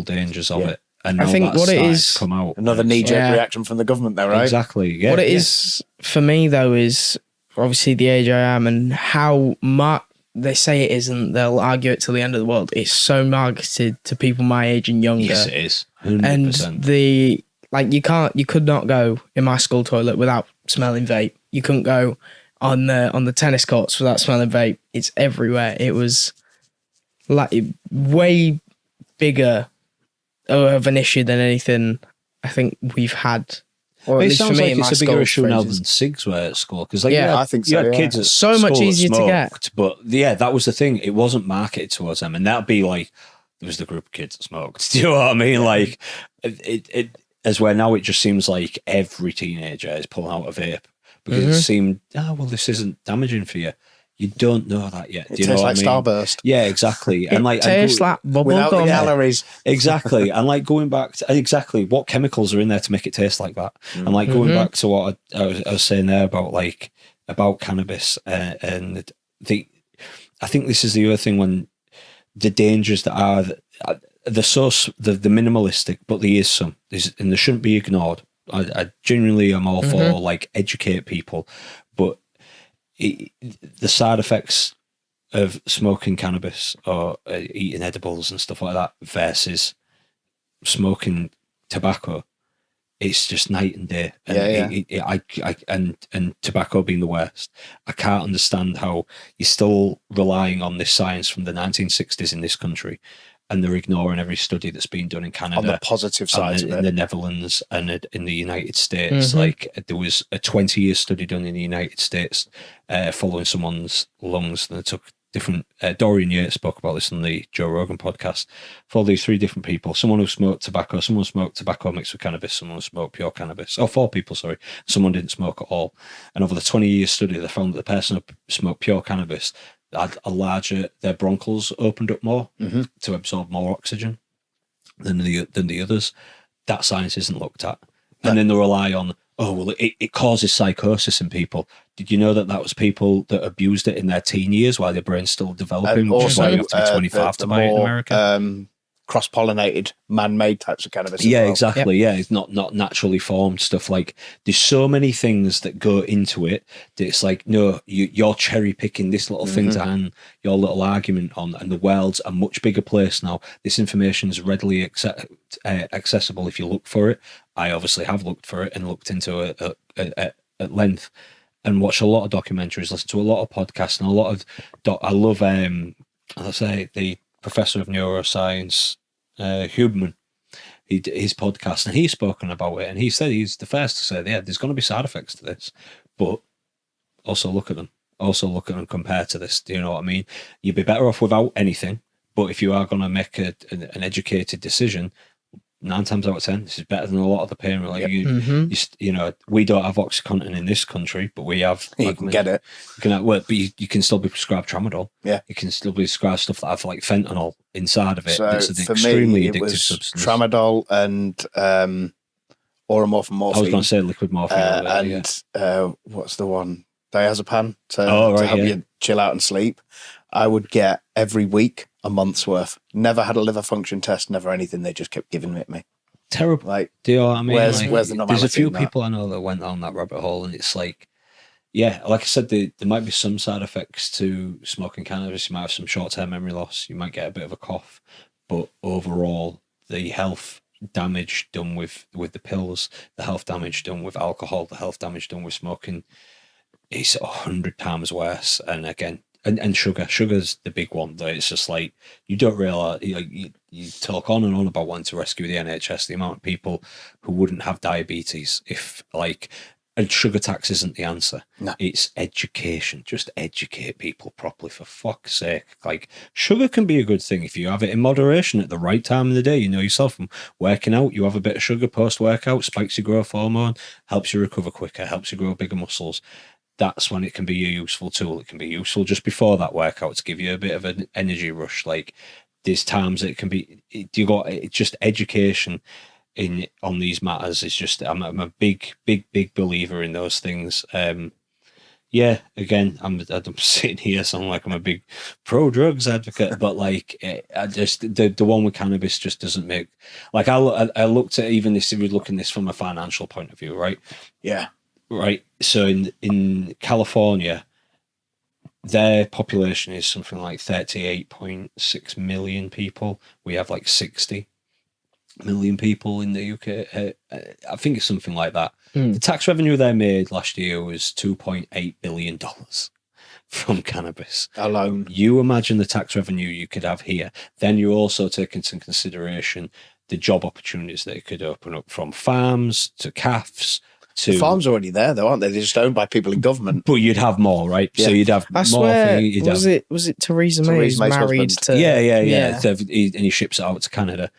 dangers of it. And I think what it is, come out. Another knee-jerk reaction from the government, there, right? Exactly. Yeah. What it is for me, though, is obviously the age I am and how much they say it isn't. They'll argue it till the end of the world. It's so marketed to people my age and younger. Yes, it is. 100%. And you could not go in my school toilet without smelling vape. You couldn't go on the tennis courts without smelling vape. It's everywhere. It was like way bigger of an issue than anything I think we've had. Or at least for me, it's a bigger issue now than cigs were at school. Because I think so. You had kids at so much easier to get. But that was the thing. It wasn't marketed towards them, and that'd be like there was the group of kids that smoked. Do you know what I mean? Like it as where now it just seems like every teenager is pulling out a vape because it seemed this isn't damaging for you. You don't know that yet. It tastes like Starburst. Yeah, exactly. And like tastes like bubble without gum. the calories. Exactly. And like going back to what chemicals are in there to make it taste like that. And like going back to what I was saying there about cannabis and I think this is the other thing when the dangers that are the minimalistic, but there is some, and they shouldn't be ignored. I genuinely am all for like educate people, but the side effects of smoking cannabis or eating edibles and stuff like that versus smoking tobacco, it's just night and day. And and tobacco being the worst, I can't understand how you're still relying on this science from the 1960s in this country, and they're ignoring every study that's been done in Canada. On the positive side of it. In the Netherlands and in the United States. Like there was a 20-year study done in the United States following someone's lungs. And they took different... Dorian Yates spoke about this on the Joe Rogan podcast. Followed these 3 different people. Someone who smoked tobacco, someone who smoked tobacco mixed with cannabis, someone who smoked pure cannabis. 4 people, sorry. Someone didn't smoke at all. And over the 20-year study, they found that the person who smoked pure cannabis had their bronchioles opened up more to absorb more oxygen than the others. That science isn't looked at. And then they rely on, it causes psychosis in people. Did you know that was people that abused it in their teen years while their brain's still developing, which is why you have to be 25 to buy it in America? Cross-pollinated, man-made types of cannabis. Yeah, exactly. Yep. Yeah, it's not naturally formed stuff. Like there's so many things that go into it that it's like, no, you're cherry picking this little thing to hang your little argument on, and the world's a much bigger place now. This information is readily accessible if you look for it. I obviously have looked for it and looked into it at length and watched a lot of documentaries, listened to a lot of podcasts and a lot of I love let's say the professor of neuroscience, Huberman. His podcast, and he's spoken about it, and he said he's the first to say, yeah, there's going to be side effects to this, but also look at them. Also look at them compared to this. Do you know what I mean? You'd be better off without anything, but if you are going to make an educated decision, 9 times out of 10, this is better than a lot of the pain. Like you know, we don't have OxyContin in this country, but we have. You can get it. You can work, but you can still be prescribed tramadol. Yeah, you can still be prescribed stuff that have like fentanyl inside of it. So That's an for extremely me, it addictive was substance. tramadol and oromorphin morphine. I was going to say liquid morphine. And what's the one? Diazepam to help you chill out and sleep. I would get every week a month's worth. Never had a liver function test, never anything. They just kept giving it me. Terrible. Like, do you know what I mean? Where's like, the normality? There's a few in that? people I know that went down that rabbit hole, and it's like, yeah, like I said, there might be some side effects to smoking cannabis. You might have some short-term memory loss. You might get a bit of a cough, but overall, the health damage done with the pills, the health damage done with alcohol, the health damage done with smoking, is 100 times worse. And again, and sugar's the big one. That it's just like you don't realize. You talk on and on about wanting to rescue the NHS. The amount of people who wouldn't have diabetes if like. And sugar tax isn't the answer. No. It's education. Just educate people properly, for fuck's sake. Like, sugar can be a good thing if you have it in moderation at the right time of the day. You know yourself from working out, you have a bit of sugar post-workout, spikes your growth hormone, helps you recover quicker, helps you grow bigger muscles. That's when it can be a useful tool. It can be useful just before that workout to give you a bit of an energy rush. Like, there's times it can be, it's just education on these matters. Is just I'm a big believer in those things. Yeah, again, I'm sitting here sounding like I'm a big pro drugs advocate, but like I just the one with cannabis just doesn't make like I looked at even this. We're looking at this from a financial point of view, right? Yeah, right. So in California, their population is something like 38.6 million people. We have like 60 million people in the UK. I think it's something like that. The tax revenue they made last year was $2.8 billion from cannabis alone. You imagine the tax revenue you could have here. Then you also take into consideration the job opportunities that it could open up, from farms to calves. The farms are already there, though, aren't they? They're just owned by people in government. But you'd have more, right? Yeah. So you'd have I more. Swear, was it Theresa May who's married husband. to? Yeah. So and he ships it out to Canada.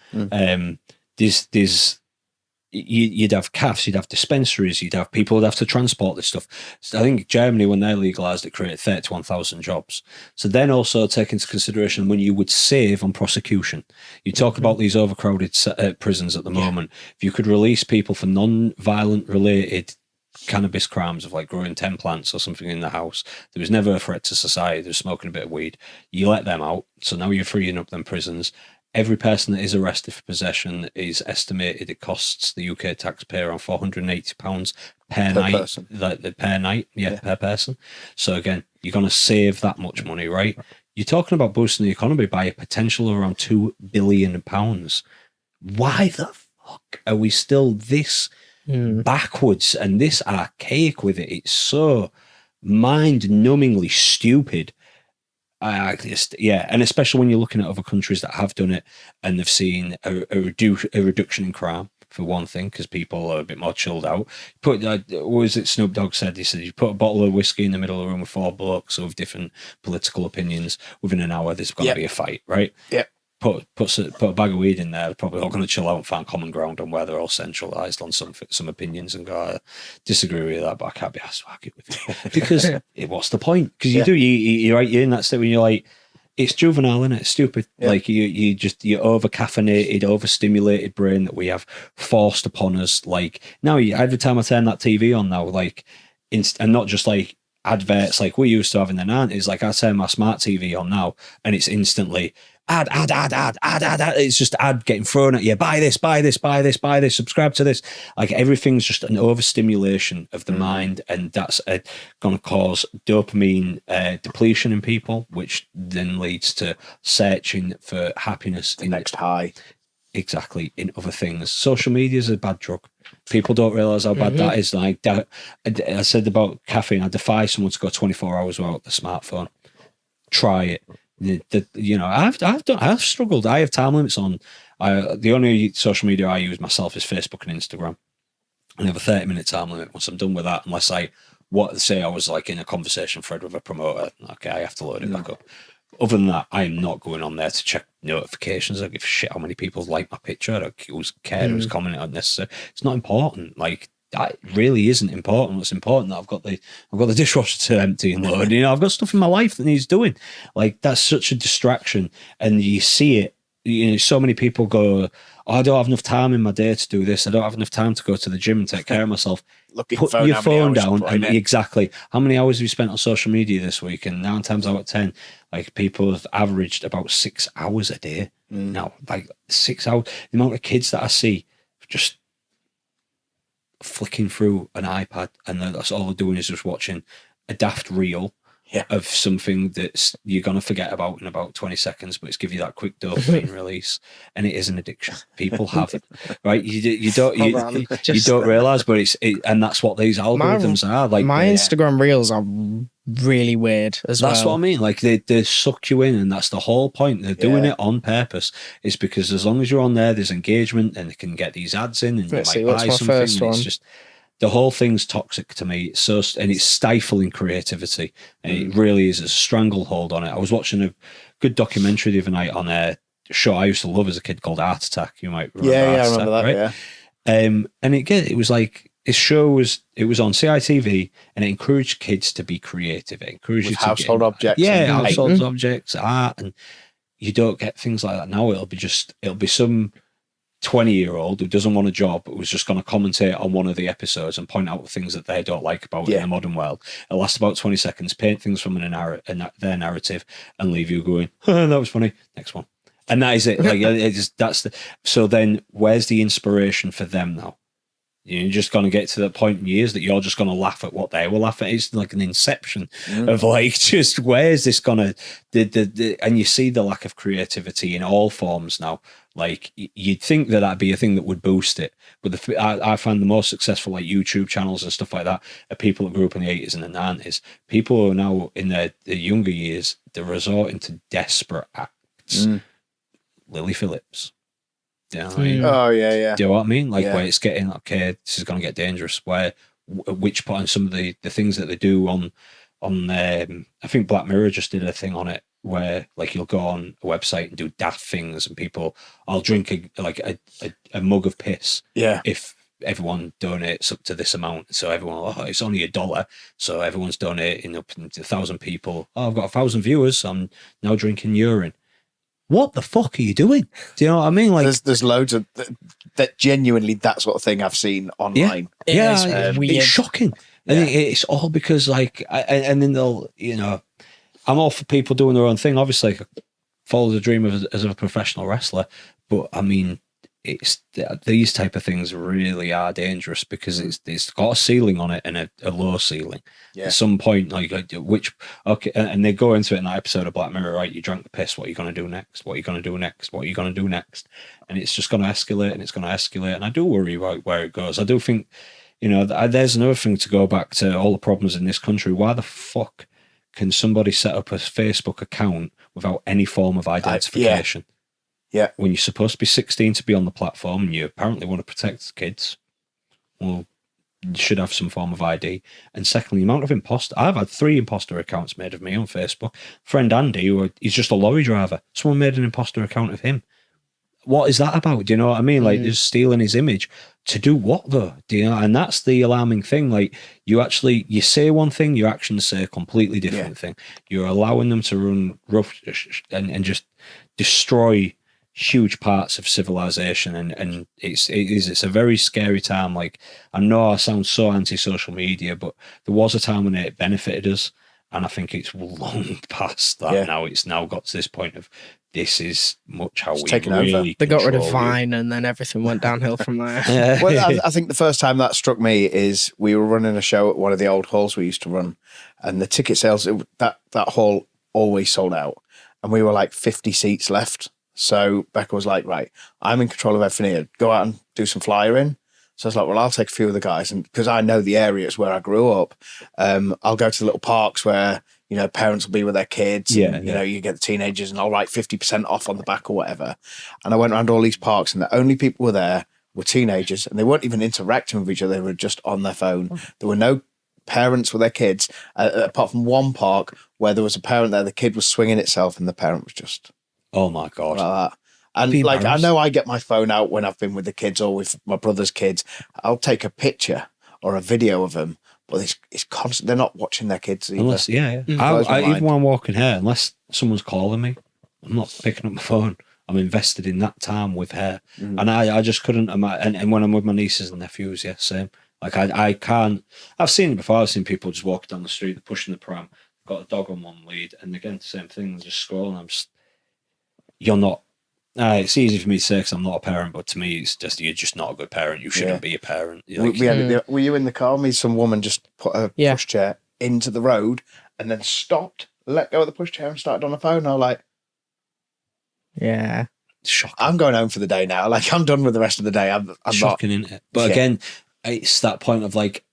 You'd have calves, you'd have dispensaries, you'd have people who'd have to transport this stuff. So I think Germany, when they legalised it, created 31,000 jobs. So then also take into consideration when you would save on prosecution. You talk about these overcrowded prisons at the moment. If you could release people for non-violent related cannabis crimes of like growing 10 plants or something in the house, there was never a threat to society, they're smoking a bit of weed, you let them out. So now you're freeing up them prisons. Every person that is arrested for possession is estimated, it costs the UK taxpayer around £480 per night. Person. Per person. So again, you're going to save that much money, right? You're talking about boosting the economy by a potential of around £2 billion. Why the fuck are we still this backwards and this archaic with it? It's so mind-numbingly stupid. And especially when you're looking at other countries that have done it and they've seen a reduction in crime, for one thing, because people are a bit more chilled out. What was it Snoop Dogg said? He said, you put a bottle of whiskey in the middle of the room with 4 blokes with different political opinions, within an hour there's going to be a fight, right? Yeah. Put a bag of weed in there, they're probably all going to chill out and find common ground on where they're all centralised on some opinions and go, I disagree with that, but I can't be asked to argue with you. Because what's the point? Because you're in that state when you're like, it's juvenile, isn't it? It's stupid. Yeah. Like you over caffeinated, overstimulated brain that we have forced upon us. Like now, every time I turn that TV on now, like, and not just like adverts like we used to have in the 90s, like I turn my smart TV on now and it's instantly ad. It's just ad getting thrown at you. Buy this, subscribe to this. Like everything's just an overstimulation of the mind, and that's going to cause dopamine depletion in people, which then leads to searching for happiness. The next high. Exactly, in other things. Social media is a bad drug. People don't realise how bad that is. Like I said about caffeine, I defy someone to go 24 hours without the smartphone. Try it. I've struggled. I have time limits on. The only social media I use myself is Facebook and Instagram. I have a 30-minute time limit. Once I'm done with that, unless I was like in a conversation thread with a promoter, okay, I have to load it back up. Other than that, I am not going on there to check notifications. I don't give a shit how many people like my picture. I don't care who's commenting on this. It's not important. Like, that really isn't important. What's important that I've got the dishwasher to empty and load. I've got stuff in my life that needs doing. Like, that's such a distraction, and you see it. So many people go, I don't have enough time in my day to do this. I don't have enough time to go to the gym and take care of myself. Put your phone down and exactly how many hours have you spent on social media this week? And 9 times out of 10, like, people have averaged about 6 hours a day now. Like, 6 hours. The amount of kids that I see just flicking through an iPad, and that's all they're doing is just watching a daft reel of something that you're going to forget about in about 20 seconds, but it's give you that quick dopamine release, and it is an addiction. People have it, right? You don't realize, but and that's what these algorithms are. Like, my Instagram reels are really weird as well. That's what I mean. Like, they suck you in, and that's the whole point. They're doing it on purpose. It's because as long as you're on there's engagement, and they can get these ads in, and Let's you see, might what's buy my something. first one? It's just, the whole thing's toxic to me. And it's stifling creativity, and it really is a stranglehold on it. I was watching a good documentary the other night on a show I used to love as a kid called Art Attack. You might remember Art I remember Attack, that. right? Yeah, And it was like, this show was on CITV, and it encouraged kids to be creative. It encouraged you to household objects. Yeah, and household objects, art, and you don't get things like that now. It'll be some 20-year-old who doesn't want a job, but was just going to commentate on one of the episodes and point out the things that they don't like about in the modern world. It'll last about 20 seconds, paint things from their narrative, and leave you going, that was funny. Next one. And that is it. Like, so then where's the inspiration for them now? You're just going to get to the point in years that you're just going to laugh at what they will laugh at. It's like an inception of like, just where's this going to, and you see the lack of creativity in all forms now. Like, you'd think that that'd be a thing that would boost it. But I find the most successful, like, YouTube channels and stuff like that are people that grew up in the 80s and the 90s. People who are now in their younger years, they're resorting to desperate acts. Lily Phillips. Do you know what I mean? Oh, yeah. Do you know what I mean? Like, where it's getting, okay, this is going to get dangerous. Where, at which point, some of the things that they do on I think Black Mirror just did a thing on it, where, like, you'll go on a website and do daft things, and people, I'll drink a mug of piss if everyone donates up to this amount. So everyone, it's only $1, so everyone's donating up to 1,000 people. I've got 1,000 viewers, so I'm now drinking urine. What the fuck are you doing? Do you know what I mean? Like, there's loads of that genuinely that sort of thing I've seen online. It's shocking. And it's all because, like, and then they'll, I'm all for people doing their own thing. Obviously, I follow the dream as a professional wrestler, but I mean, it's these type of things really are dangerous because it's got a ceiling on it and a low ceiling. At some point, and they go into it in that episode of Black Mirror, right? You drank the piss. What are you going to do next? What are you going to do next? What are you going to do next? And it's just going to escalate, and it's going to escalate. And I do worry about where it goes. I do think, there's another thing to go back to all the problems in this country. Why the fuck can somebody set up a Facebook account without any form of identification? Yeah. When you're supposed to be 16 to be on the platform, and you apparently want to protect kids, well, you should have some form of ID. And secondly, the amount of I've had 3 imposter accounts made of me on Facebook. Friend Andy, he's just a lorry driver. Someone made an imposter account of him. What is that about? Do you know what I mean? Like, just stealing his image. To do what, though? Do you know? And that's the alarming thing. Like, you say one thing, your actions say a completely different thing. You're allowing them to run rough and just destroy huge parts of civilization, and it's a very scary time. Like, I know I sound so anti-social media, but there was a time when it benefited us, and I think it's long past that now. It's now got to this point of, this is much how we really They got rid of control Vine, and then everything went downhill from there. Well, I think the first time that struck me is we were running a show at one of the old halls we used to run, and the ticket sales, that hall always sold out, and we were like 50 seats left. So Becca was like, right, I'm in control of everything here. Go out and do some flyering. So I was like, well, I'll take a few of the guys, and because I know the areas where I grew up, I'll go to the little parks where, you know, parents will be with their kids. Yeah, and, you know, you get the teenagers, and I'll write 50% off on the back or whatever. And I went around all these parks, and the only people were there were teenagers, and they weren't even interacting with each other. They were just on their phone. There were no parents with their kids, apart from one park where there was a parent there. The kid was swinging itself, and the parent was just Oh my God. like that. And like, I know I get my phone out when I've been with the kids or with my brother's kids. I'll take a picture or a video of them, but it's constant. They're not watching their kids either. Unless, yeah. Blows my mind. Even when I'm walking here, unless someone's calling me, I'm not picking up my phone. I'm invested in that time with her. And I just couldn't imagine. And when I'm with my nieces and nephews, yeah, same. Like, I can't. I've seen it before. I've seen people just walking down the street, they're pushing the pram, got a dog on one lead, and again, same thing, they're just scrolling. I'm just, you're not. It's easy for me to say because I'm not a parent, but to me, it's just, you're just not a good parent. You shouldn't be a parent. Were you in the car? Me, some woman just put a pushchair into the road and then stopped, let go of the pushchair, and started on the phone. I was like, Yeah. Shocking. I'm going home for the day now. Like, I'm done with the rest of the day. I'm Shocking, not. isn't it? But again, it's that point of like,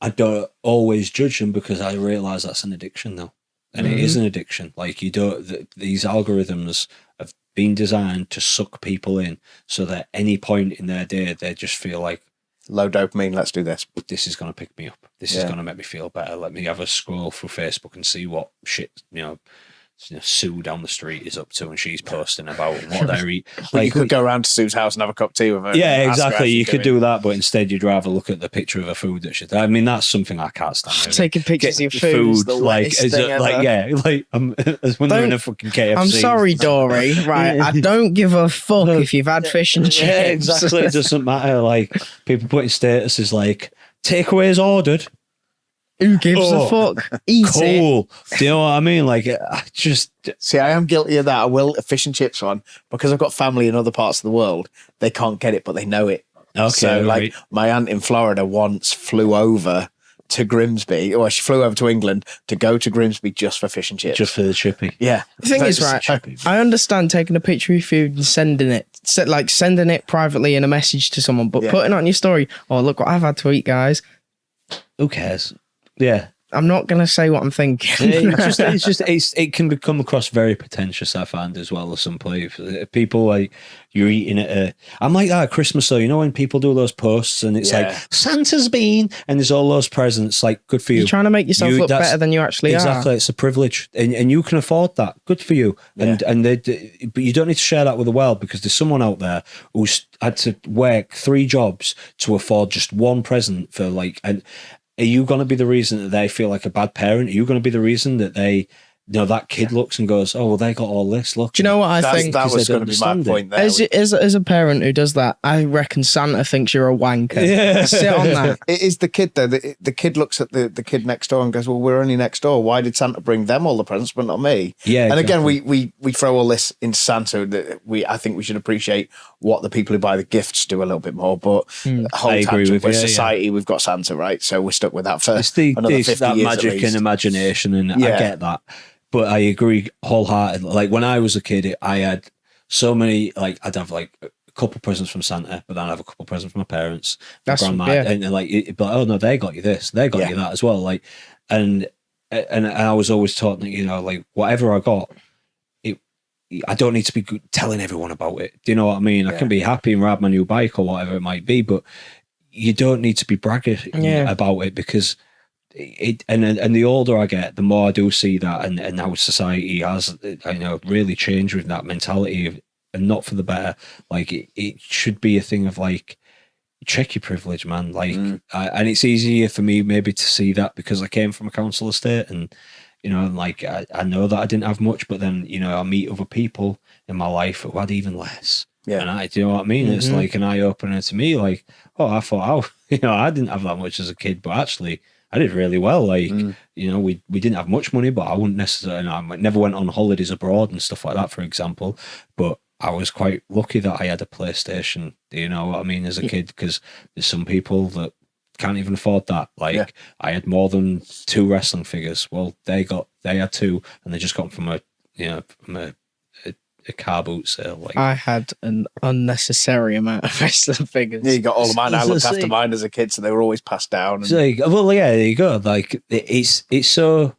I don't always judge them because I realise that's an addiction though. And it is an addiction. Like, you don't, these algorithms have been designed to suck people in so that any point in their day, they just feel like, Low dopamine, let's do this. this is going to pick me up. This is going to make me feel better. Let me have a scroll through Facebook and see what shit, Sue down the street is up to, and she's posting about what they eat. Like, you could go around to Sue's house and have a cup of tea with her. Yeah, and ask her how exactly. she's You could doing. do that, but instead you'd rather look at the picture of a food that she's. I mean, that's something I can't stand. Really. Taking pictures of your food is the like, wettest is thing it, like, ever. yeah, like as when they're in a fucking KFC. I'm sorry, Dory. Right, I don't give a fuck if you've had fish and chips. Yeah, exactly. It doesn't matter. Like, people putting statuses like takeaways ordered. Who gives a fuck? Eat it. Cool. Do you know what I mean? Like, I just. See, I am guilty of that. I will a fish and chips one because I've got family in other parts of the world. They can't get it, but they know it. Okay. So, like, my aunt in Florida once flew over to Grimsby, or she flew over to England to go to Grimsby just for fish and chips. Just for the chippy. Yeah. The thing is, right, I understand taking a picture of your food and sending it, like sending it privately in a message to someone, but putting it on your story, oh, look what I've had to eat, guys. Who cares? Yeah. I'm not going to say what I'm thinking. It can become across very pretentious, I find, as well as some people like you're eating at I'm like that at Christmas though, when people do those posts and it's like Santa's been and there's all those presents, like, good for you. You're trying to make yourself look better than you actually are. Exactly, it's a privilege and you can afford that. Good for you. But you don't need to share that with the world because there's someone out there who's had to work 3 jobs to afford just one present for like are you going to be the reason that they feel like a bad parent? Are you going to be the reason that they, that kid looks and goes, oh, well, they got all this. Look. Do you know what I think? That was going to be my point there. As a parent who does that, I reckon Santa thinks you're a wanker. Yeah. Sit on that. It is the kid, though. The kid looks at the kid next door and goes, well, we're only next door. Why did Santa bring them all the presents, but not me? Yeah, And again, exactly. we throw all this into Santa. I think we should appreciate what the people who buy the gifts do a little bit more. But the whole I agree tangent with you, society, we've got Santa, right? So we're stuck with that for It's another 50 that years magic at least. and imagination, and I get that. But I agree wholeheartedly. Like, when I was a kid, I had so many, like, I'd have like a couple presents from Santa, but then I'd have a couple presents from my parents, my grandma, and like, it'd be like, oh no, they got you this, they got you that as well. Like, and I was always taught that, like, whatever I got, I don't need to be telling everyone about it. Do you know what I mean? I can be happy and ride my new bike or whatever it might be, but you don't need to be bragging about it because and the older I get, the more I do see that, and how society has, really changed with that mentality and not for the better. Like, it should be a thing of like, check your privilege, man. Like, and it's easier for me maybe to see that because I came from a council estate and. Like, I know that I didn't have much, but then, I meet other people in my life who had even less. Yeah. And do you know what I mean? It's like an eye-opener to me, like, oh, I thought, I didn't have that much as a kid, but actually I did really well. Like, we didn't have much money, but I wouldn't necessarily, I never went on holidays abroad and stuff like that, for example, but I was quite lucky that I had a PlayStation, you know what I mean, as a kid, because there's some people that can't even afford that. Like, I had more than 2 wrestling figures. Well, they had 2, and they just got them from a a car boot sale. Like, I had an unnecessary amount of wrestling figures. Yeah, you got all of mine. I looked after See. mine as a kid, so they were always passed down. it's like, well, yeah, there you go. Like, it's so.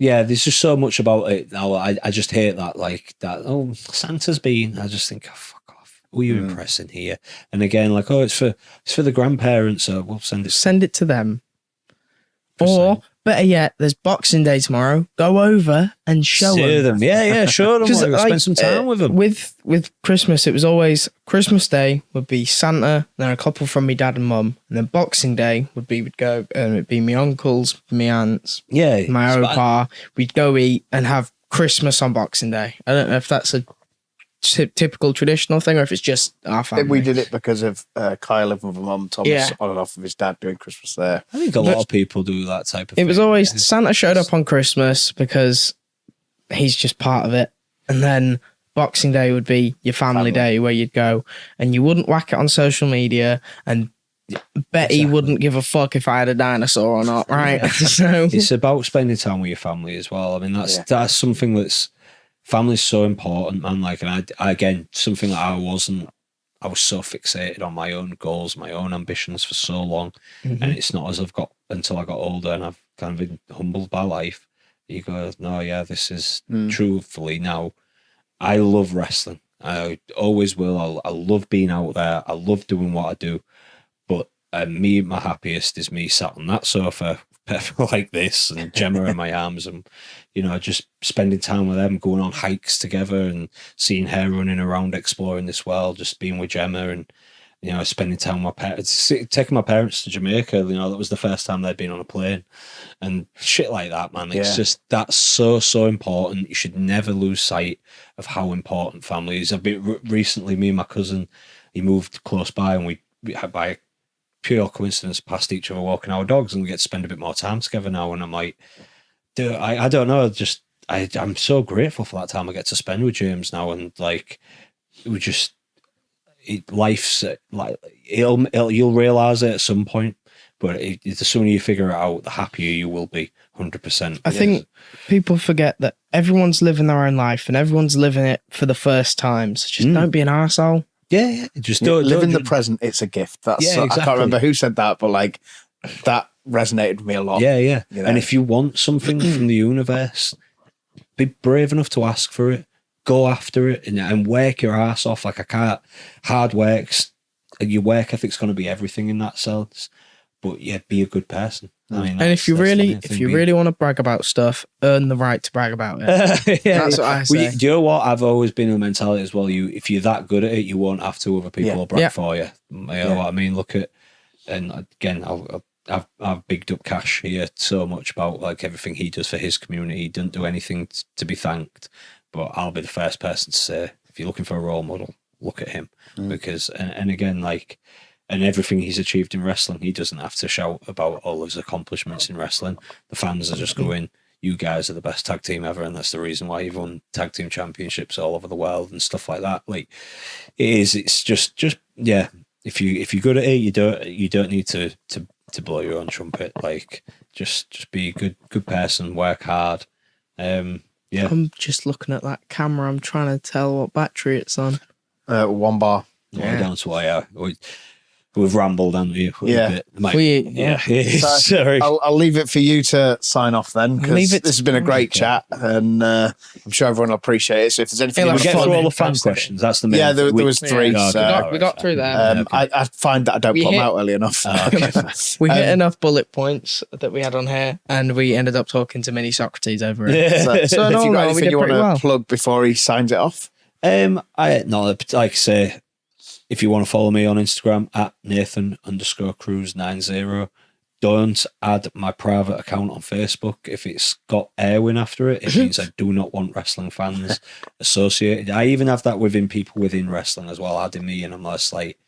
Yeah, there's just so much about it now. I just hate that. Like that. Oh, Santa's been. I just think, oh, fuck off. Who are you impressing here? And again, like, oh, it's for the grandparents. So we'll send it. Send it to them. Or better yet, there's Boxing Day tomorrow. Go over and show See them. Yeah, show them. 'Cause, Like, spend some time with them. With Christmas, it was always Christmas Day would be Santa, then a couple from me dad and mum, and then Boxing Day would go it'd be my uncles, my aunts, Yeah, my it's- opa. We'd go eat and have Christmas on Boxing Day. I don't know if that's a typical traditional thing or if it's just our family. We did it because of Kyle living with my mum, Thomas Yeah. on and off with his dad doing Christmas there. I think a lot of people do that type of thing. It was always Santa showed up on Christmas because he's just part of it. And then Boxing Day would be your family day where you'd go and you wouldn't whack it on social media and Betty wouldn't give a fuck if I had a dinosaur or not, right? So It's about spending time with your family as well. I mean, that's something that's family's so important, man. Like, and I again, something that I was so fixated on my own goals, my own ambitions for so long. And it's not as until I got older and I've kind of been humbled by life. You go, no, yeah, this is truthfully now. I love wrestling. I always will. I love being out there. I love doing what I do. But me, my happiest is me sat on that sofa like this and Gemma in my arms and, you know, just spending time with them, going on hikes together and seeing her running around exploring this world, just being with Gemma and, you know, spending time with my parents, taking my parents to Jamaica. You know, that was the first time they'd been on a plane and shit like that, man. It's just, that's so important. You should never lose sight of how important family is. I've been recently, me and my cousin, he moved close by and we had by pure coincidence passed each other walking our dogs and we get to spend a bit more time together now. And I'm like, dude, I don't know, just I'm so grateful for that time I get to spend with James now. And like, we just life's like you'll realize it at some point, but the sooner you figure it out, the happier you will be. 100%. I think people forget that everyone's living their own life and everyone's living it for the first time. So just don't be an arsehole. Yeah, just Live in the present. It's a gift. That's exactly. I can't remember who said that, but like that resonated with me a lot. Yeah. You know? And if you want something from the universe, be brave enough to ask for it. Go after it and work your ass off. Like hard works. Your work ethic's going to be everything in that sense. But yeah, be a good person. I mean, And if you really want to brag about stuff, earn the right to brag about it. That's what I say. Do you know what? I've always been in the mentality as well. If you're that good at it, you won't have to other people will brag for you. You know what I mean? Look at, and again, I've bigged up Cash here so much about like everything he does for his community. He doesn't do anything to be thanked, but I'll be the first person to say, if you're looking for a role model, look at him because, and again, like. And everything he's achieved in wrestling, he doesn't have to shout about all his accomplishments in wrestling. The fans are just going, you guys are the best tag team ever, and that's the reason why you've won tag team championships all over the world and stuff like that. Like it's just yeah. If you're good at it, you don't need to blow your own trumpet. Like just be a good person, work hard. Yeah. I'm just looking at that camera. I'm trying to tell what battery it's on. 1 bar. Down to why we've rambled, haven't we? Yeah. Sorry. I'll leave it for you to sign off then, because Leave it this has been a great chat, and I'm sure everyone will appreciate it. So if there's anything, Feel we like get fun. through all the fan questions. That's the main. yeah, there was 3. So We got through that. I find that I don't We put them hit- out early enough. We hit enough bullet points that we had on here, and we ended up talking to Mini Socrates over it. So in if all, you got we anything did you want pretty to well. plug before he signs it off? Like I say, if you want to follow me on Instagram at Nathan_Cruz90, don't add my private account on Facebook. If it's got Erwin after it, it means I do not want wrestling fans associated. I even have that within people within wrestling as well, adding me, and I'm just like,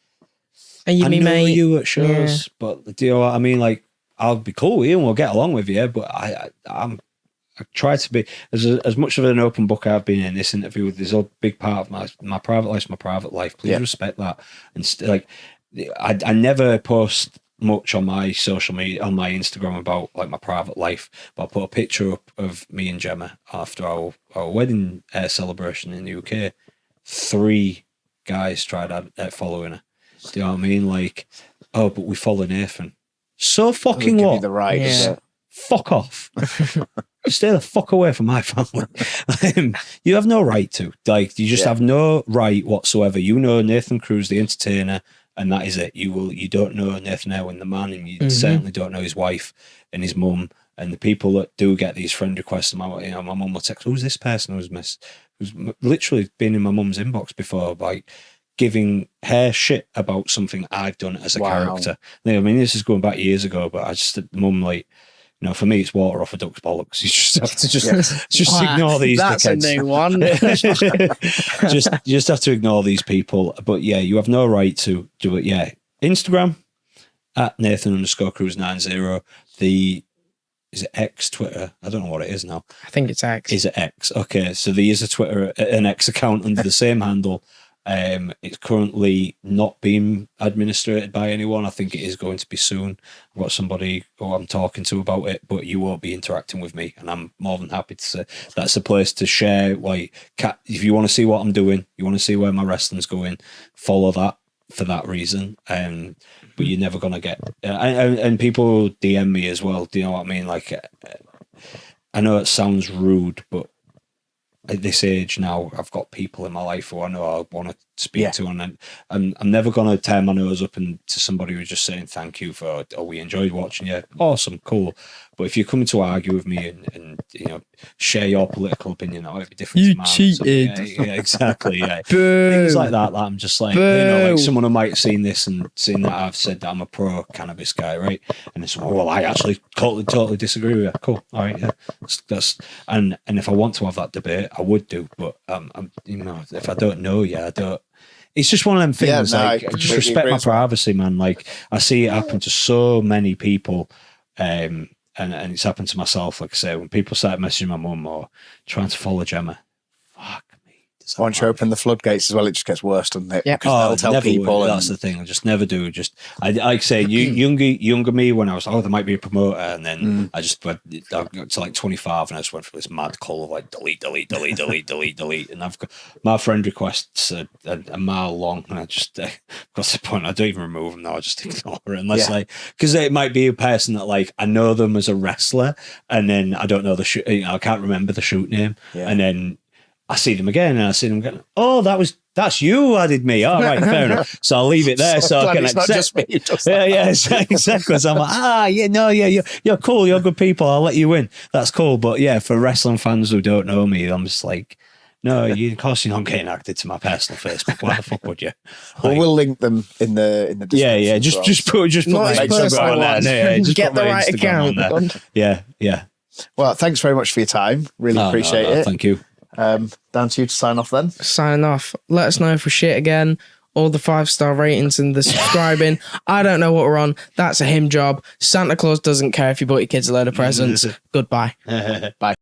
And you I mean, know mate? you at shows, but do you know what I mean? Like, I'll be cool with you and we'll get along with you, but I try to be as much of an open book I've been in this interview. There's a big part of my private life's my private life. Please respect that. And like, I never post much on my social media, on my Instagram about like my private life, but I put a picture up of me and Gemma after our wedding celebration in the UK. 3 guys tried following her. Do you know what I mean? Like, oh, but we follow Nathan. So fucking Give you what? the right. Yeah. Fuck off. Stay the fuck away from my family. You have no right to. Like, you just have no right whatsoever. You know Nathan Cruz, the entertainer, and that is it. You don't know Nathan Erwin, the man, and you certainly don't know his wife and his mum. And the people that do get these friend requests, my mum will text, who's this person who's literally been in my mum's inbox before, like giving her shit about something I've done as a character. I mean, this is going back years ago, but I just, mum, like, you know, for me, it's water off a duck's bollocks. You just have to just ignore these That's dickheads. a new one. You just have to ignore these people. But yeah, you have no right to do it. Yeah, Instagram at Nathan_Cruz90. Is it X Twitter? I don't know what it is now. I think it's X. Is it X? Okay, so there is a Twitter, an X account under the same handle. It's currently not being administrated by anyone. I think it is going to be soon. I've got somebody who I'm talking to about it, but you won't be interacting with me, and I'm more than happy to say that's a place to share. Like, if you want to see what I'm doing, you want to see where my wrestling's going, follow that for that reason. But you're never gonna get and people DM me as well. Do you know what I mean? Like, I know it sounds rude, but at this age now, I've got people in my life who I know I want to speak to, and I'm never going to turn my nose up and to somebody who's just saying thank you for, oh, we enjoyed watching you, awesome, cool. But if you're coming to argue with me and you know, share your political opinion, that might be different. You to mine. cheated. Yeah, exactly. Yeah, Boo. things like that. I'm just like, you know, like someone who might have seen this and seen that I've said that I'm a pro cannabis guy, right? And it's, well, I actually totally disagree with you. Cool, all right, yeah. That's and if I want to have that debate, I would do. But I'm, you know, if I don't know you, I don't. It's just one of them things. Like, just respect my privacy, man. Like, I see it happen to so many people, and it's happened to myself. Like I say, when people start messaging my mum or trying to follow Gemma, fuck me. Once you open the floodgates as well, it just gets worse, doesn't it? Yeah. Because they'll tell people. That's the thing. I just never do. Just I like say younger me when I was there might be a promoter, and then I got to like 25 and I just went for this mad call of like delete, and I've got my friend requests a mile long, and I just got to the point I don't even remove them now. I just ignore it unless like, because it might be a person that like I know them as a wrestler, and then I don't know the shoot. You know, I can't remember the shoot name, and then I see them again, and I see them again. Oh, that's you who added me. All right, fair enough. So I'll leave it there. So I can it's not just me. Exactly. So I'm like, you're cool. You're good people. I'll let you in. That's cool. But yeah, for wrestling fans who don't know me, I'm just like, no, of course you're not getting acted to my personal Facebook. Why the fuck would you? Like, Well, we'll link them in the description. yeah. Just put Not my his personal Instagram on one. there. Just Get put the my right Instagram account. on there. Yeah. Well, thanks very much for your time. Really appreciate it. Thank you. Down to you to sign off then. Signing off. Let us know if we're shit again. All the 5-star ratings and the subscribing. I don't know what we're on. That's a him job. Santa Claus doesn't care if you bought your kids a load of presents. Goodbye. Bye.